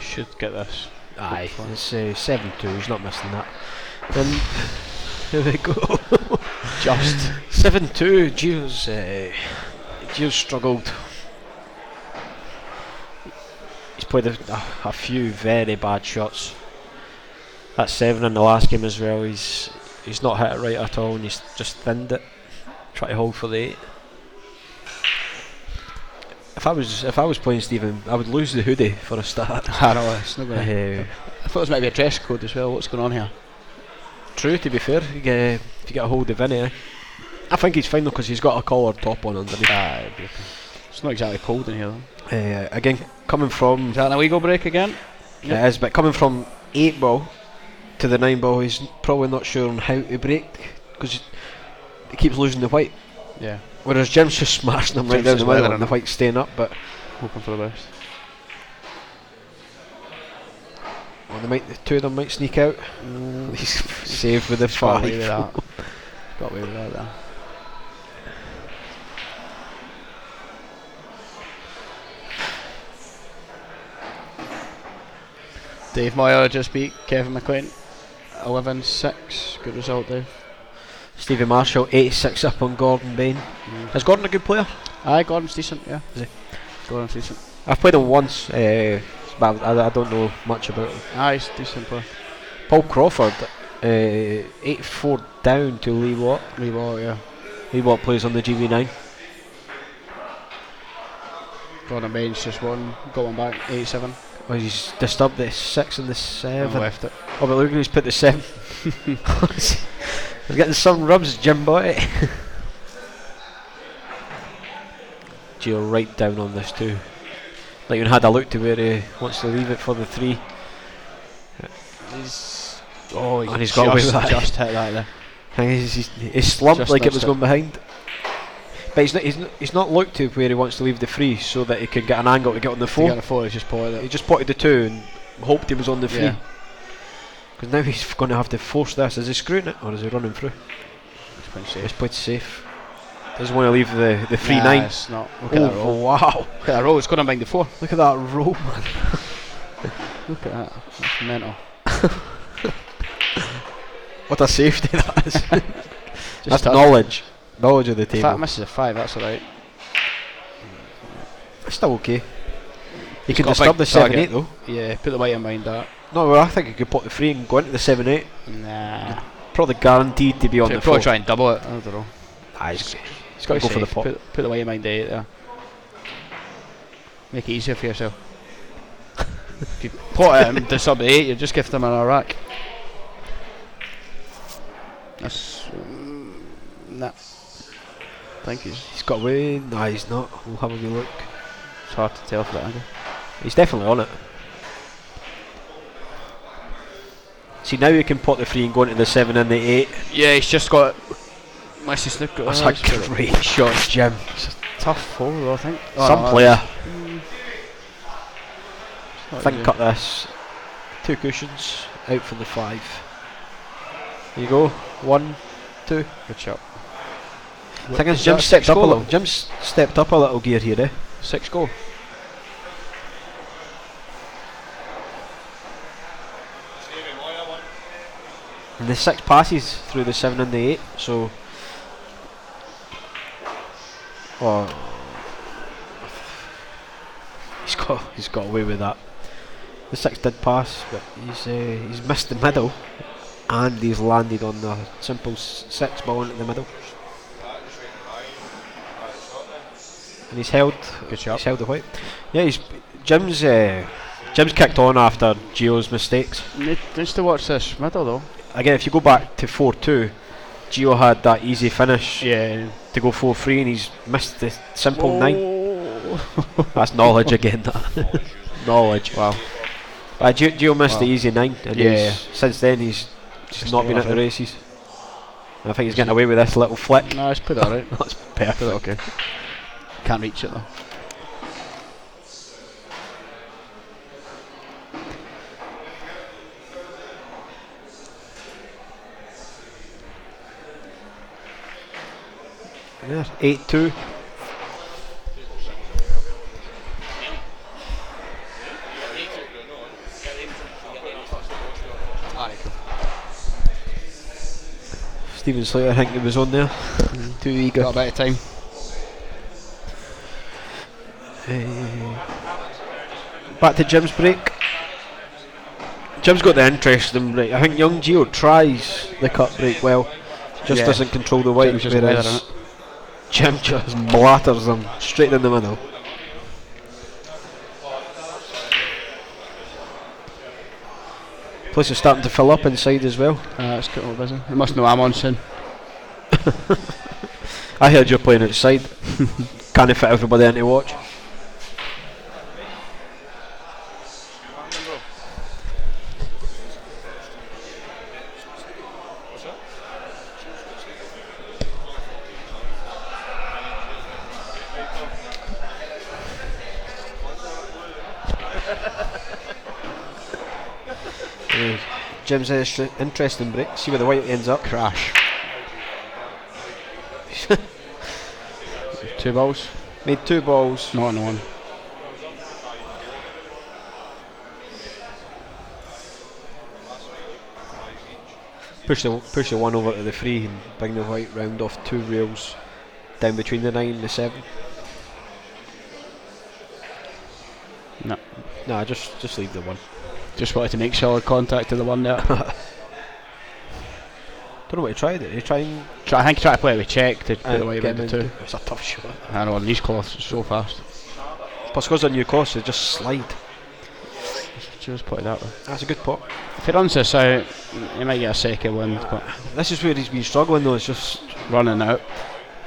Should get this. Aye, it's 7-2, he's not missing that. And here we go. Just 7-2, Gio's struggled. He's played a few very bad shots. That 7 in the last game as well, he's not hit it right at all, and he's just thinned it. Try to hold for the 8. If I was playing Stephen, I would lose the hoodie for a start. I know it's not going to. I thought it was maybe a dress code as well. What's going on here? True, to be fair, if you get a hold of Vinny, I think he's fine though because he's got a collared top on underneath. It's not exactly cold in here though. Again, coming from Is that an illegal break again? it is, but coming from 8 ball to the 9 ball, he's probably not sure on how to break because he keeps losing the white. Yeah. Whereas Jim's just smashing him right Jim's down the just middle weathering and the him. white's staying up, but Hoping for the best. the 2 of them might sneak out. He's saved with the Got away 5. with that. Got away with that there. Dave Moyer just beat Kevin McLean 11-6. Good result, Dave. Stevie Marshall 86 up on Gordon Bain. Is Gordon a good player? Aye, Gordon's decent, yeah. Is he? Gordon's decent. I've played him once, but I don't know much about him. Aye, he's a decent player. Paul Crawford, 8-4 down to Lee Watt. Lee Watt, yeah. Lee Watt plays on the GB9. Gordon Baines just won, got one back, 8-7. Oh, he's disturbed the 6 and the 7. And left it. Oh, but look, he's put the 7. He's getting some rubs, Jim Boy. Gio right down on this too. Like even had a look to where he wants to leave it for the 3. Oh, and he's got away with that. Just hit that there. And he's slumped Just like it was missed going behind. But he's not looked to where he wants to leave the free so that he can get an angle to get on the To four. get the 4, he's just potted He it. just potted the 2 and hoped he was on the free. Yeah. Because now he's going to have to force this. Is he screwing it or is he running through? He's playing safe. He's played safe. Doesn't want to leave the free Nah, 9. it's not. Look at that Oh, roll. wow. Look at that roll. It's going to bang the 4. Look at that roll, man. Look at that. That's mental. What a safety that is. That's tough. knowledge. Knowledge of the If that table. misses a 5, that's alright. It's still okay. He He's can got a disturb big the 7-8 target. though. Yeah, put the white in mind that. No, well, I think he could put the 3 and go into the 7-8. Nah. Probably guaranteed to be on the Probably 4. try and double it. I don't know. He's He's got to go safe. for the pot. Put the white in mind 8 there. Make it easier for yourself. If you pot him to sub 8, you just gift him an rack. That's nah. Thank you. He's got away. Nah, he's not. We'll have a wee look. It's hard to tell for that angle. He's definitely on it. See, now you can pot the 3 and go into the 7 and the 8. Yeah, he's just got. Unless he's not got. That's a great shot, Jim. It's a tough hole, though, I think. Some no, player. not Think easy. cut this. 2 cushions. Out for the 5. There you go. 1, 2. Good shot. Thing is, Is Jim's that stepped 6 up a goal, little. though? Jim's stepped up a little gear here, eh? 6 goal. And the 6 passes through the 7 and the 8, so. Oh. He's got away with that. The 6 did pass, but he's missed the middle, and he's landed on the simple 6 ball into the middle. And he's held. Good shot. He's held the white. Yeah, Jim's kicked on after Gio's mistakes. Needs to watch this middle, though. Again, if you go back to 4-2, Gio had that easy finish Yeah. to go 4-3, and he's missed the simple 9. Oh. That's knowledge again. That knowledge. Wow. Gio missed the Wow. easy 9, and Yeah. since then he's just not been at the nothing. races. And I think he's getting away with this little flick. No, it's put that right. That's Put perfect. it okay. Can't reach it though. Yeah, 8-2. Stephen Slater, I think he was on there. Too eager. Got a bit of time. Back to Jim's break. Jim's got the interesting break. I think young Gio tries the cut break well, just Yeah. doesn't control the weight. Jim's just Whereas weathering it. Jim just blatters them straight in the middle. Place is starting to fill up inside as well. It's getting a little busy. You must know I'm on soon. I heard you're playing outside. Can't fit everybody in to watch. Jim's interesting break. See where the white ends up. Crash. 2 balls. Made 2 balls. Not on one. Push the 1 over to the 3 and bring the white round off 2 rails down between the 9 and the 7. No. Nah, just leave the 1. Just wanted to make solid contact to the one there. Don't know what he tried. He tried and I think he tried to play it with check to put the white get around him the 2. into. It's a tough shot. I know, and these cloths are so fast. Plus, because of new course, they just slide. Just put it that way. That's a good pot. If he runs this out, he might get a second wind, but This is where he's been struggling though. It's just running out.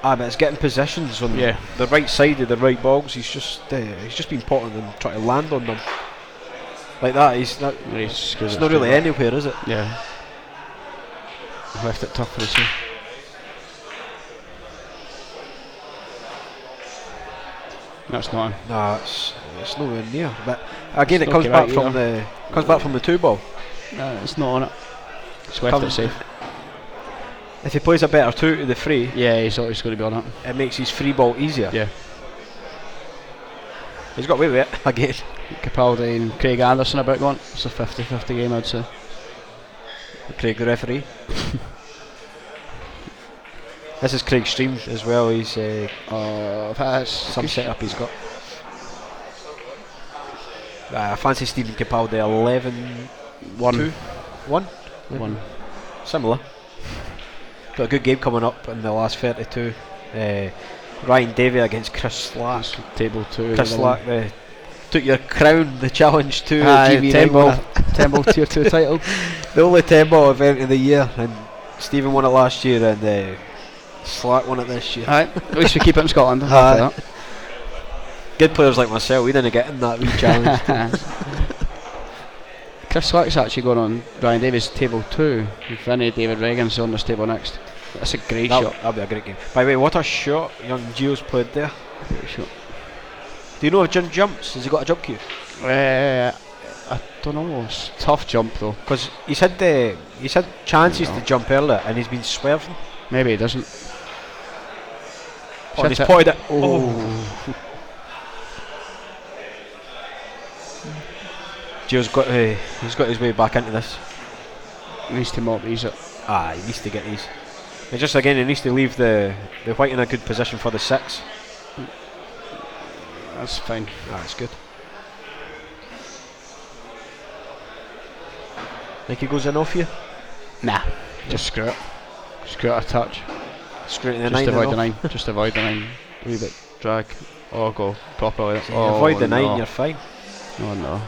but it's getting positions on Yeah. the right side of the right balls. He's just been potting them, trying to land on them like that. It's not really anywhere, is it? Yeah. Left it tough for the save. That's not him. No, it's nowhere near. But again, It's it comes okay, back right, from the 2 ball. No, it's not on it. It's left it safe. If he plays a better 2 to the 3, Yeah, he's always going to be on it. it makes his 3 ball easier. Yeah. He's got away with it again. Capaldi and Craig Anderson about going. It's a 50-50 game, I'd say. Craig the referee. This is Craig's stream as well. He's That's some setup he's got. I fancy Stephen Capaldi 11 1. 2 1 1. Similar. Got a good game coming up in the last 32. Ryan Davey against Chris Slack. Table 2. Chris Slack took your crown, the challenge to GB 10 ball. 10 ball tier 2 title. The only 10 ball event of the year, and Stephen won it last year, and Slack won it this year. Alright, at least we keep it in Scotland. Good players like myself, we didn't get in that wee challenge. Chris Slack's actually going on Ryan Davies table 2. Vinny David Regan's on this table next. That's a great shot. That'll be a great game. By the way, what a shot young Gio's played there. Great shot. Do you know if Jim jumps? Has he got a jump cue? I don't know. It's a tough jump though. Because he's had chances to jump earlier and he's been swerving. Maybe he doesn't. Oh, and he's potted it. Oh. Gio's got his way back into this. He needs to mop these up. He needs to get these. And just again, he needs to leave the white in a good position for the 6. That's fine. That's good. Think he goes in off you? Nah. Just screw it. Screw it a touch. Straight in the Just 9. avoid the 9. Just avoid the 9. A wee bit drag. Or go properly. Avoid the 9, you're fine. Oh no.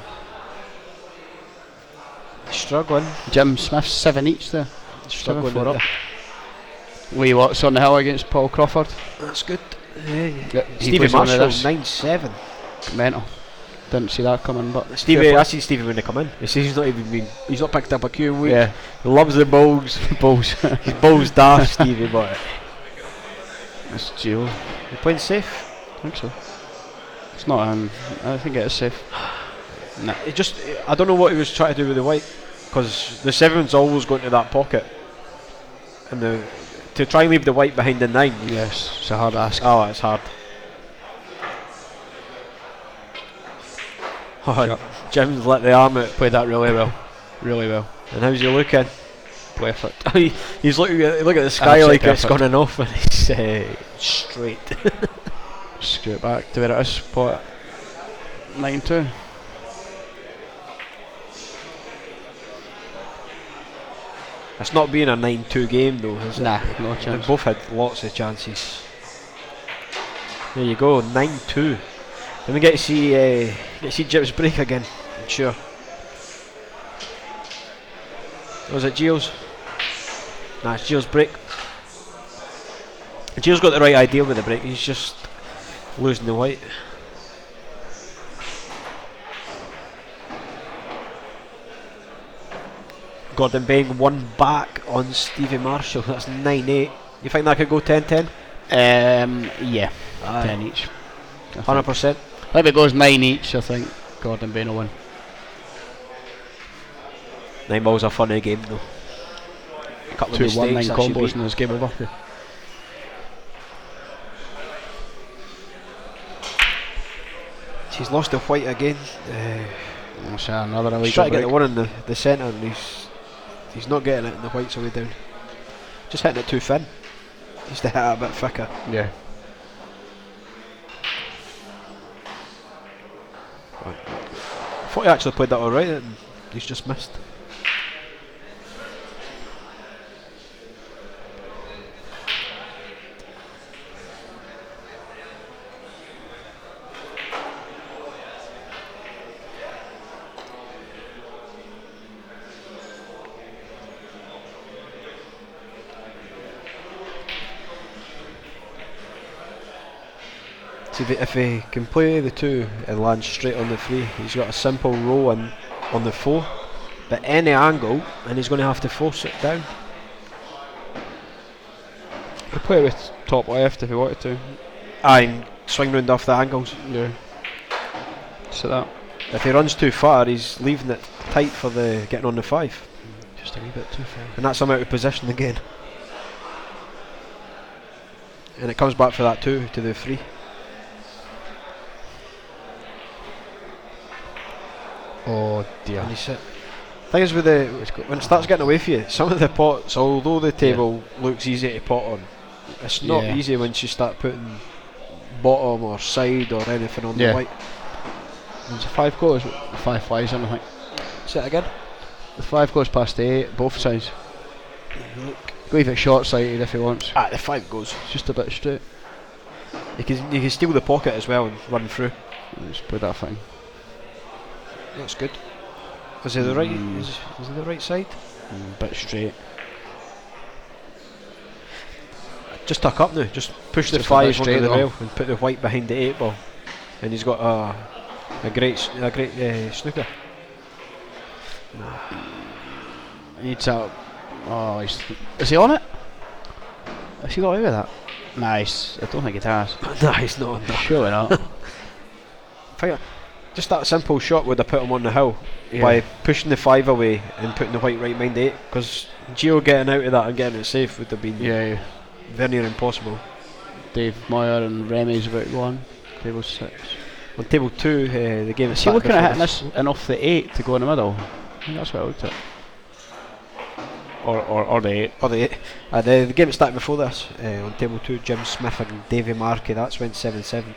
Struggling. Jim Smith 7 each there. Struggling 7-4 up. up. Wee Watts on the hill against Paul Crawford. That's good. Stevie Marshall 9-7. Mental. Didn't see that coming, but Stevie, I see Stevie when they come in. He says he's not picked up a cue in week. yeah, He loves the balls. balls. He's balls daft, Stevie, but It's Gio. you playing safe. I think so. It's not. I think it is safe. Nah. I don't know what he was trying to do with the white, because the 7's always going to that pocket, and to try and leave the white behind the 9. Yes, it's a hard ask. Oh, it's hard. Oh, Jim's let the arm out. Played that really well. Really well. And how's he looking? Perfect. He's looking at the sky like it's perfect. gone off, and he's straight. Screw it back to where it is. Pot 9-2. It's not being a 9-2 game though, is it? Nah, no They chance. both had lots of chances. There you go, 9-2. Then we get to see Jim's break again. I'm sure. Was it Gio's? Nah, it's Gio's break. Gio's got the right idea with the break. He's just losing the white. Gordon Bang 1 back on Stevie Marshall. That's 9-8. You think that could go 10-10? Yeah. Aye. 10 each. 100%. If it goes 9 each, I think Gordon Bain will win. 9 ball's a funny game though. A couple of 2-1 9 mistakes that should combos beat. and this game over. He's lost the white again. That's another He's illegal trying to get break. the one in the centre, and he's not getting it, and the white's away down. Just hitting it too thin. Just to hit it a bit thicker. Yeah. I thought he actually played that alright, and he's just missed. See, if he can play the 2 and land straight on the 3, he's got a simple roll on the 4, but any angle, and he's going to have to force it down. play it with top left if you wanted to. Aye, and swing round off the angles. Yeah. Just like that. If he runs too far, he's leaving it tight for the getting on the 5. Just a wee bit too far. And that's him out of position again. And it comes back for that 2 to the 3. Oh dear. And he's it. Thing is with when it starts getting away from you, some of the pots, although the table looks easy to pot on, it's not easy once you start putting bottom or side or anything on the white. There's a 5 goes, 5 flies in, I think. Say it again. The 5 goes past the 8, both sides. Leave it short sighted if he wants. Ah, the 5 goes. It's just a bit straight. You can steal the pocket as well and run through. Just put that thing. That's good. Is it the right? Is it the right side? Bit straight. Just tuck up now. Just push the Just 5 a bit onto the straight rail and put the white behind the 8 ball, and he's got a great snooker. Needs out. Oh, is he on it? Has he got away with that? Nice. I don't think it has. Nah, he's not on that. Surely not. Just that simple shot would have put him on the hill by pushing the 5 away and putting the white right behind the 8. Because Gio getting out of that and getting it safe would have been very near impossible. Dave Moyer and Remy's about to go on. Table 6. On table 2, the game is he looking at hitting this and off the 8 to go in the middle? I think that's what I looked at. Or the 8. Or the 8. The game that started before this, on table 2, Jim Smith and Davy Markey, that's went 7-7.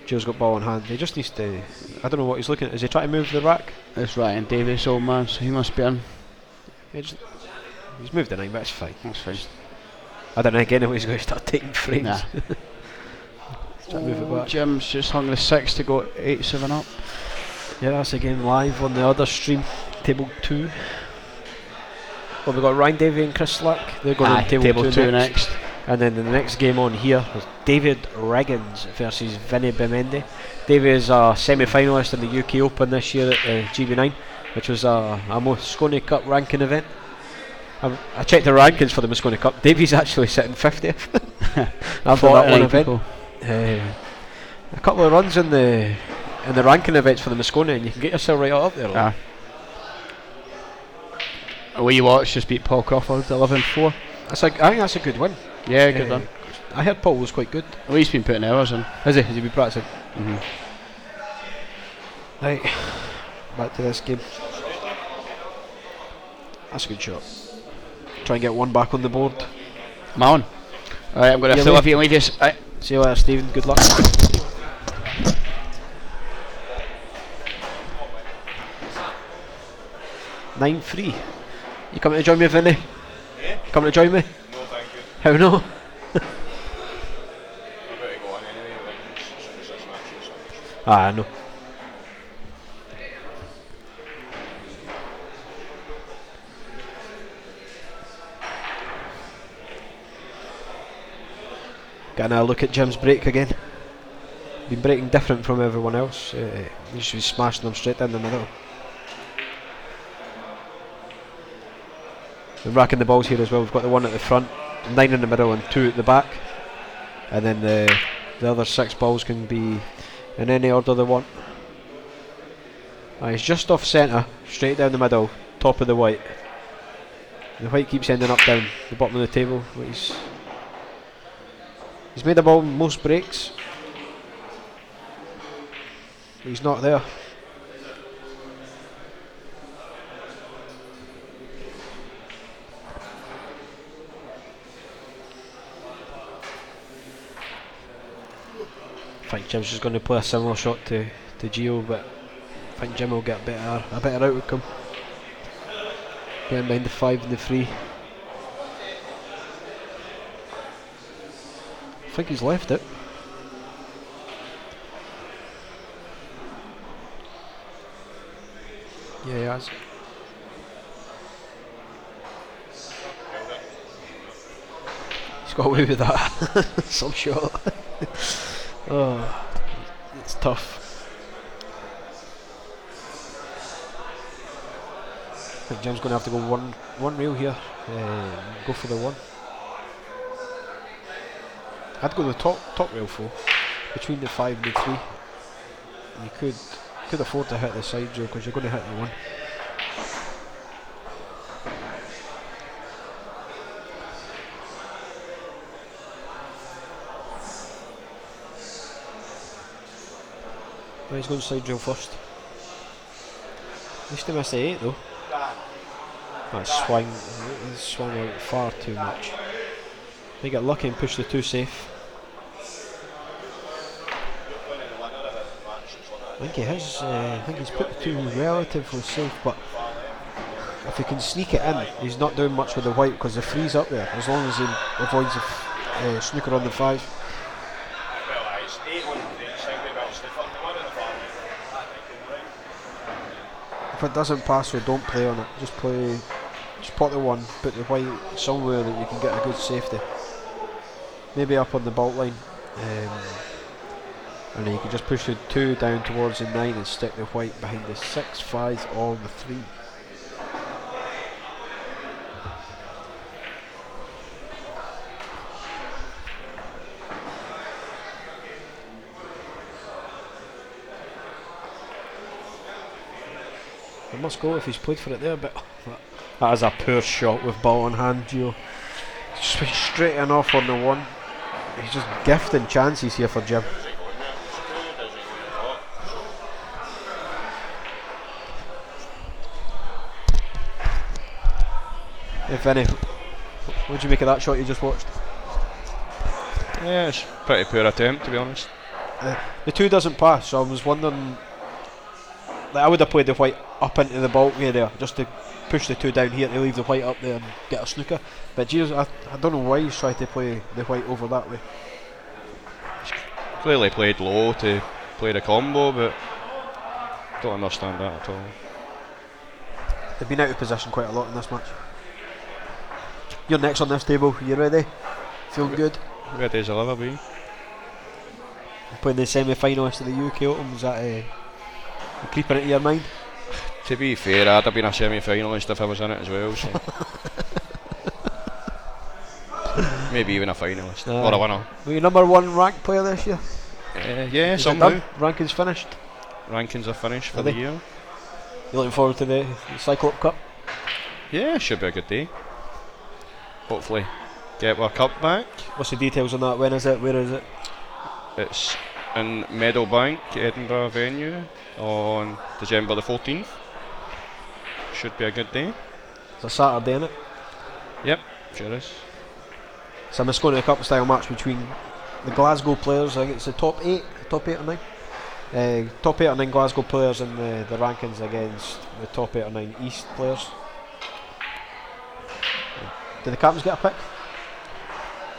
Gio's got ball in hand. He just needs to. I don't know what he's looking at. Is he trying to move the rack? It's Ryan Davies, old man, so he must be in. He's moved the 9, but it's fine. That's fine. I don't think anybody's going to start taking frames. Nah. Try to move it back. Jim's just hung the 6 to go 8-7 up. Yeah, that's a game live on the other stream, table 2. Well, we've got Ryan Davey and Chris Slack. They're going on table 2 next. And then the next game on here is David Riggins versus Vinny Bimendi. Davey is a semi-finalist in the UK Open this year at GB9, which was a Moscone Cup ranking event. I checked the rankings for the Moscone Cup. Davey's actually sitting 50th after that one event. A couple of runs in the ranking events for the Moscone, and you can get yourself right up there. We watched just beat Paul Crawford 11-4. I think that's a good win. Yeah, good done. I heard Paul was quite good. Well, he's been putting hours in. Has he been practicing? Right, back to this game. That's a good shot. Try and get one back on the board. Come on. Alright, I'm going to fill up you and leave you. See you later, Stephen. Good luck. $9-3. You coming to join me, Vinny? Yeah? Coming to join me? No, thank you. How no? I'm about to go on anyway, like 6 matches. I know. Getting a look at Jim's break again. Been breaking different from everyone else. He's just smashing them straight down the middle. We're racking the balls here as well. We've got the one at the front, 9 in the middle and 2 at the back. And then the other 6 balls can be in any order they want. He's just off centre, straight down the middle, top of the white. The white keeps ending up down the bottom of the table. He's made the ball most breaks. He's not there. I think Jim's just going to play a similar shot to Gio, but I think Jim will get a better outcome. Getting behind the 5 and the 3. I think he's left it. Yeah, he has. He's got away with that. Some shot. Oh, it's tough. think Jim's going to have to go one rail here. Go for the one. I'd go the top rail for between the 5 and the 3. You could afford to hit the side rail because you're going to hit the one. He's going side rail first. At least he missed the 8 though. That swing, he swung out far too much. They get lucky and push the 2 safe. I think he has. I think he's put the 2 relatively safe, but if he can sneak it in, he's not doing much with the white because the 3's up there. As long as he avoids the snooker on the 5. If it doesn't pass, so don't play on it. Just pot the 1, put the white somewhere that you can get a good safety. Maybe up on the bault line, and then you can just push the 2 down towards the 9 and stick the white behind the 6, 5 or the 3. It must go if he's played for it there, but that is a poor shot with ball in hand, Gio. Straight and off on the 1. He's just gifting chances here for Jim. If any, what do you make of that shot you just watched? Yeah, it's a pretty poor attempt to be honest. The 2 doesn't pass, so I was wondering. Like I would have played the white up into the bulkhead there, just to push the 2 down here to leave the white up there and get a snooker. But Jesus, I don't know why he's trying to play the white over that way. Clearly played low to play the combo, but don't understand that at all. They've been out of position quite a lot in this match. You're next on this table, you ready? Feeling good? Ready as I'll ever be. Playing the semi-finalist of the UK Open, is that creeping into your mind? To be fair, I'd have been a semi-finalist if I was in it as well, so maybe even a finalist or a winner. Were you number 1 ranked player this year? Yeah, Is somehow. it done? Ranking's finished? Rankings are finished for Are the they? year. You looking forward to the Cyclop Cup? Yeah, should be a good day. Hopefully get our cup back. What's the details on that? When is it? Where is it? It's in Meadowbank, Edinburgh venue on December the 14th. Should be a good day. It's a Saturday, innit? Yep, sure is. So I'm just going to a cup style match between the Glasgow players. I think it's the top 8 or 9. Top 8 or 9 Glasgow players in the rankings against the top 8 or 9 East players. Do the captains get a pick?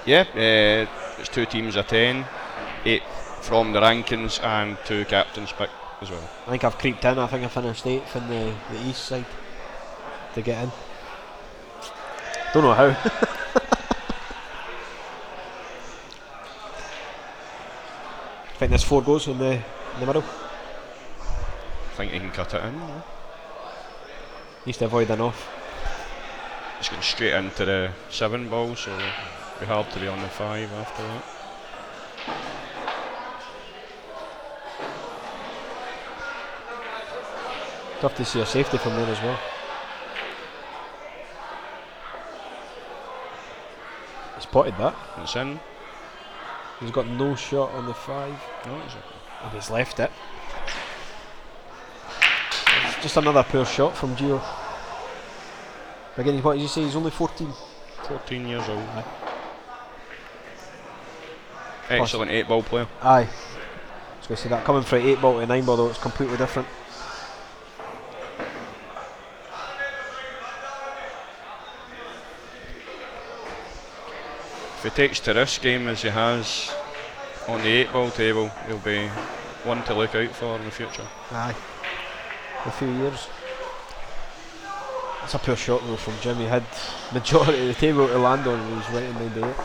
Yeah, it's 2 teams of 10, 8 from the rankings and 2 captains pick as well. I think I've creeped in. I think I finished 8th in the East side to get in. Don't know how. I think there's 4 goes in the middle. I think you can cut it in. Yeah. Needs to avoid an off. It's going straight into the 7 ball, so it'll be hard to be on the 5 after that. Tough to see a safety from there as well. He's potted that. It's in. He's got no shot on the 5. No, it's And he's left it. It's just another poor shot from Gio. Again, what did you say? He's only 14. 14 years old. Excellent 8 ball player. Aye. I was going to say that coming from 8 ball to 9 ball though, it's completely different. If he takes to this game as he has on the 8 ball table, he'll be one to look out for in the future. Aye. A few years. That's a poor shot though from Jim. He had majority of the table to land on and he's right in 98.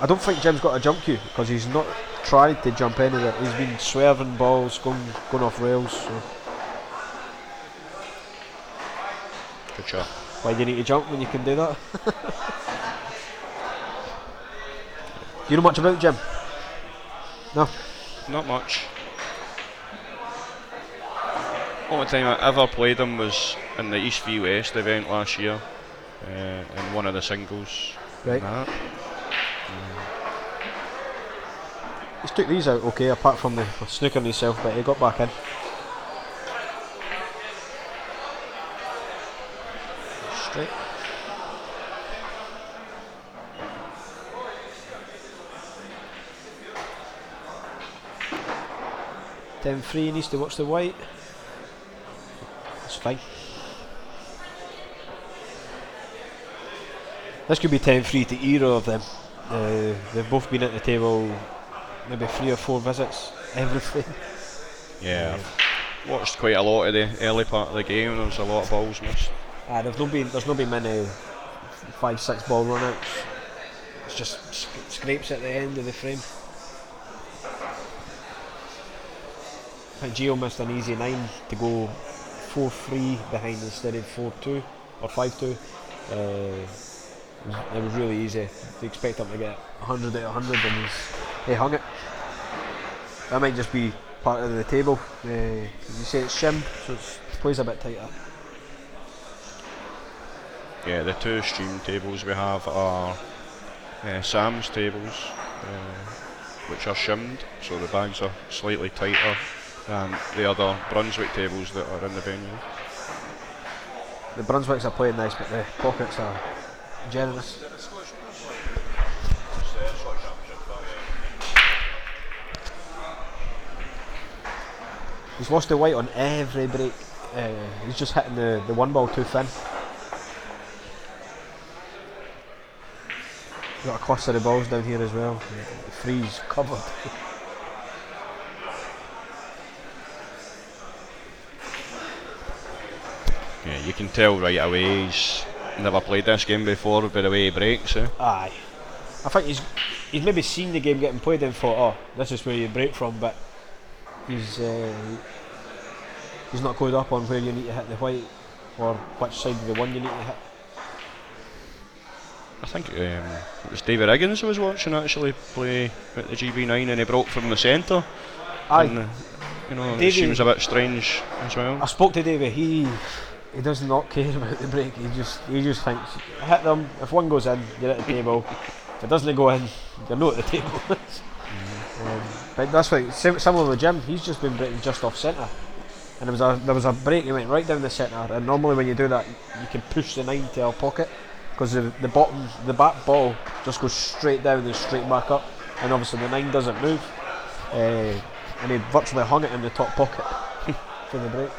I don't think Jim's got a jump cue because he's not tried to jump anywhere. He's been swerving balls, going off rails. So. future. Why do you need to jump when you can do that? Do you know much about Jim? No? Not much. Only time I ever played him was in the East v West event last year, in one of the singles. Right. That. He's took these out okay, apart from the snooking himself, but he got back in. Straight. Ten free, needs to watch the white. That's fine. This could be 10-3 to either of them. They've both been at the table maybe 3 or 4 visits, everything. Yeah, I've watched quite a lot of the early part of the game. There was a lot of balls missed. There's not been many 5-6 ball run outs. It's just scrapes at the end of the frame. I think Gio missed an easy 9 to go 4-3 behind instead of 4-2 or 5-2. It was really easy. They expect him to get 100 out of 100 and he hung it. That might just be part of the table. You say it's shimmed, so it plays a bit tighter. Yeah, the 2 stream tables we have are Sam's tables, which are shimmed, so the bags are slightly tighter than the other Brunswick tables that are in the venue. The Brunswicks are playing nice, but the pockets are generous. He's lost the white on every break. He's just hitting the 1 ball too thin. Got a cluster of balls down here as well. The three's covered. Yeah, you can tell right away he's never played this game before by the way he breaks. Aye. I think he's maybe seen the game getting played and thought, oh, this is where you break from, but he's not clued up on where you need to hit the white or which side of the one you need to hit. I think it was David Higgins I was watching actually play at the GB9 and he broke from the centre. Aye. And, it Davey, seems a bit strange as well. I spoke to Davey, he does not care about the break, he just thinks, hit them, if one goes in, you're at the table, if it doesn't go in, you're not at the table. But that's why, similar with Jim, he's just been breaking just off centre. And there was a break, he went right down the centre, and normally when you do that, you can push the 9 to a pocket, because the back ball just goes straight down and straight back up, and obviously the 9 doesn't move, and he virtually hung it in the top pocket for the break.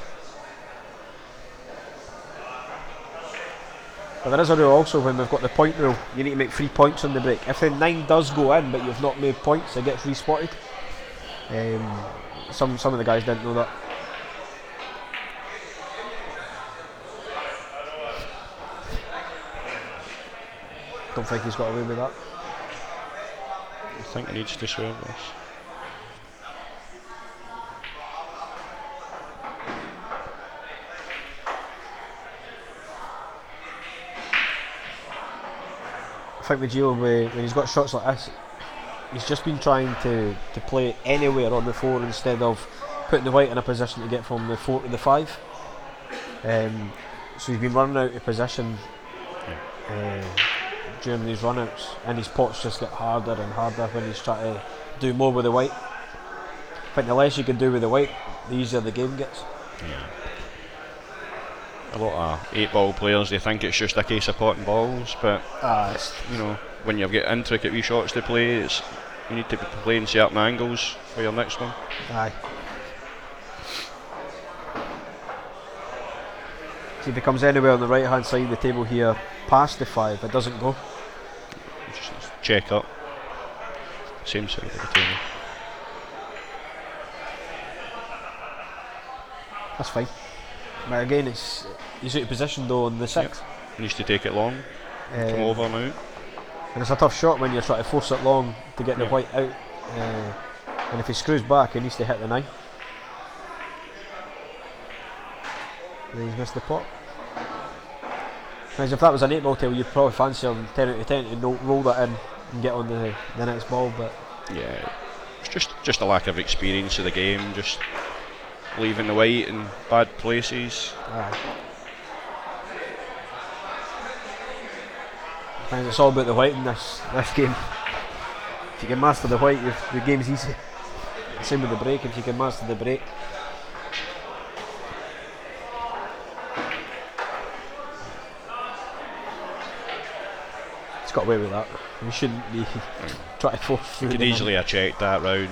But there is a rule also when we've got the point rule, you need to make 3 points on the break. If the 9 does go in but you've not made points, it gets respotted. Some of the guys didn't know that. Don't think he's got away with that. I think he needs to swerve this. I think with Gio, when he's got shots like this, he's just been trying to play anywhere on the 4 instead of putting the white in a position to get from the 4 to the 5. So he's been running out of position during these run-outs, and his pots just get harder and harder when he's trying to do more with the white. I think the less you can do with the white, the easier the game gets. Yeah. A lot of 8-ball players, they think it's just a case of potting balls, but when you've got intricate wee shots to play, you need to be playing certain angles for your next one. Aye. See, if he comes anywhere on the right hand side of the table here, past the 5, it doesn't go. Just check up. Same side of the table. That's fine. But again, he's out of position though on the 6. Yep. He needs to take it long. Come over now. And it's a tough shot when you're trying to force it long to get the white out. And if he screws back, he needs to hit the 9. And he's missed the pot. Whereas if that was an 8 ball tail, you'd probably fancy him 10 out of 10 to roll that in and get on the next ball, but Yeah, it's just a lack of experience of the game, just leaving the white in bad places. and it's all about the white in this game. If you can master the white, the game's easy. Same with the break, if you can master the break. He's got away with that. We shouldn't be trying to force through. You could the easily have checked that round.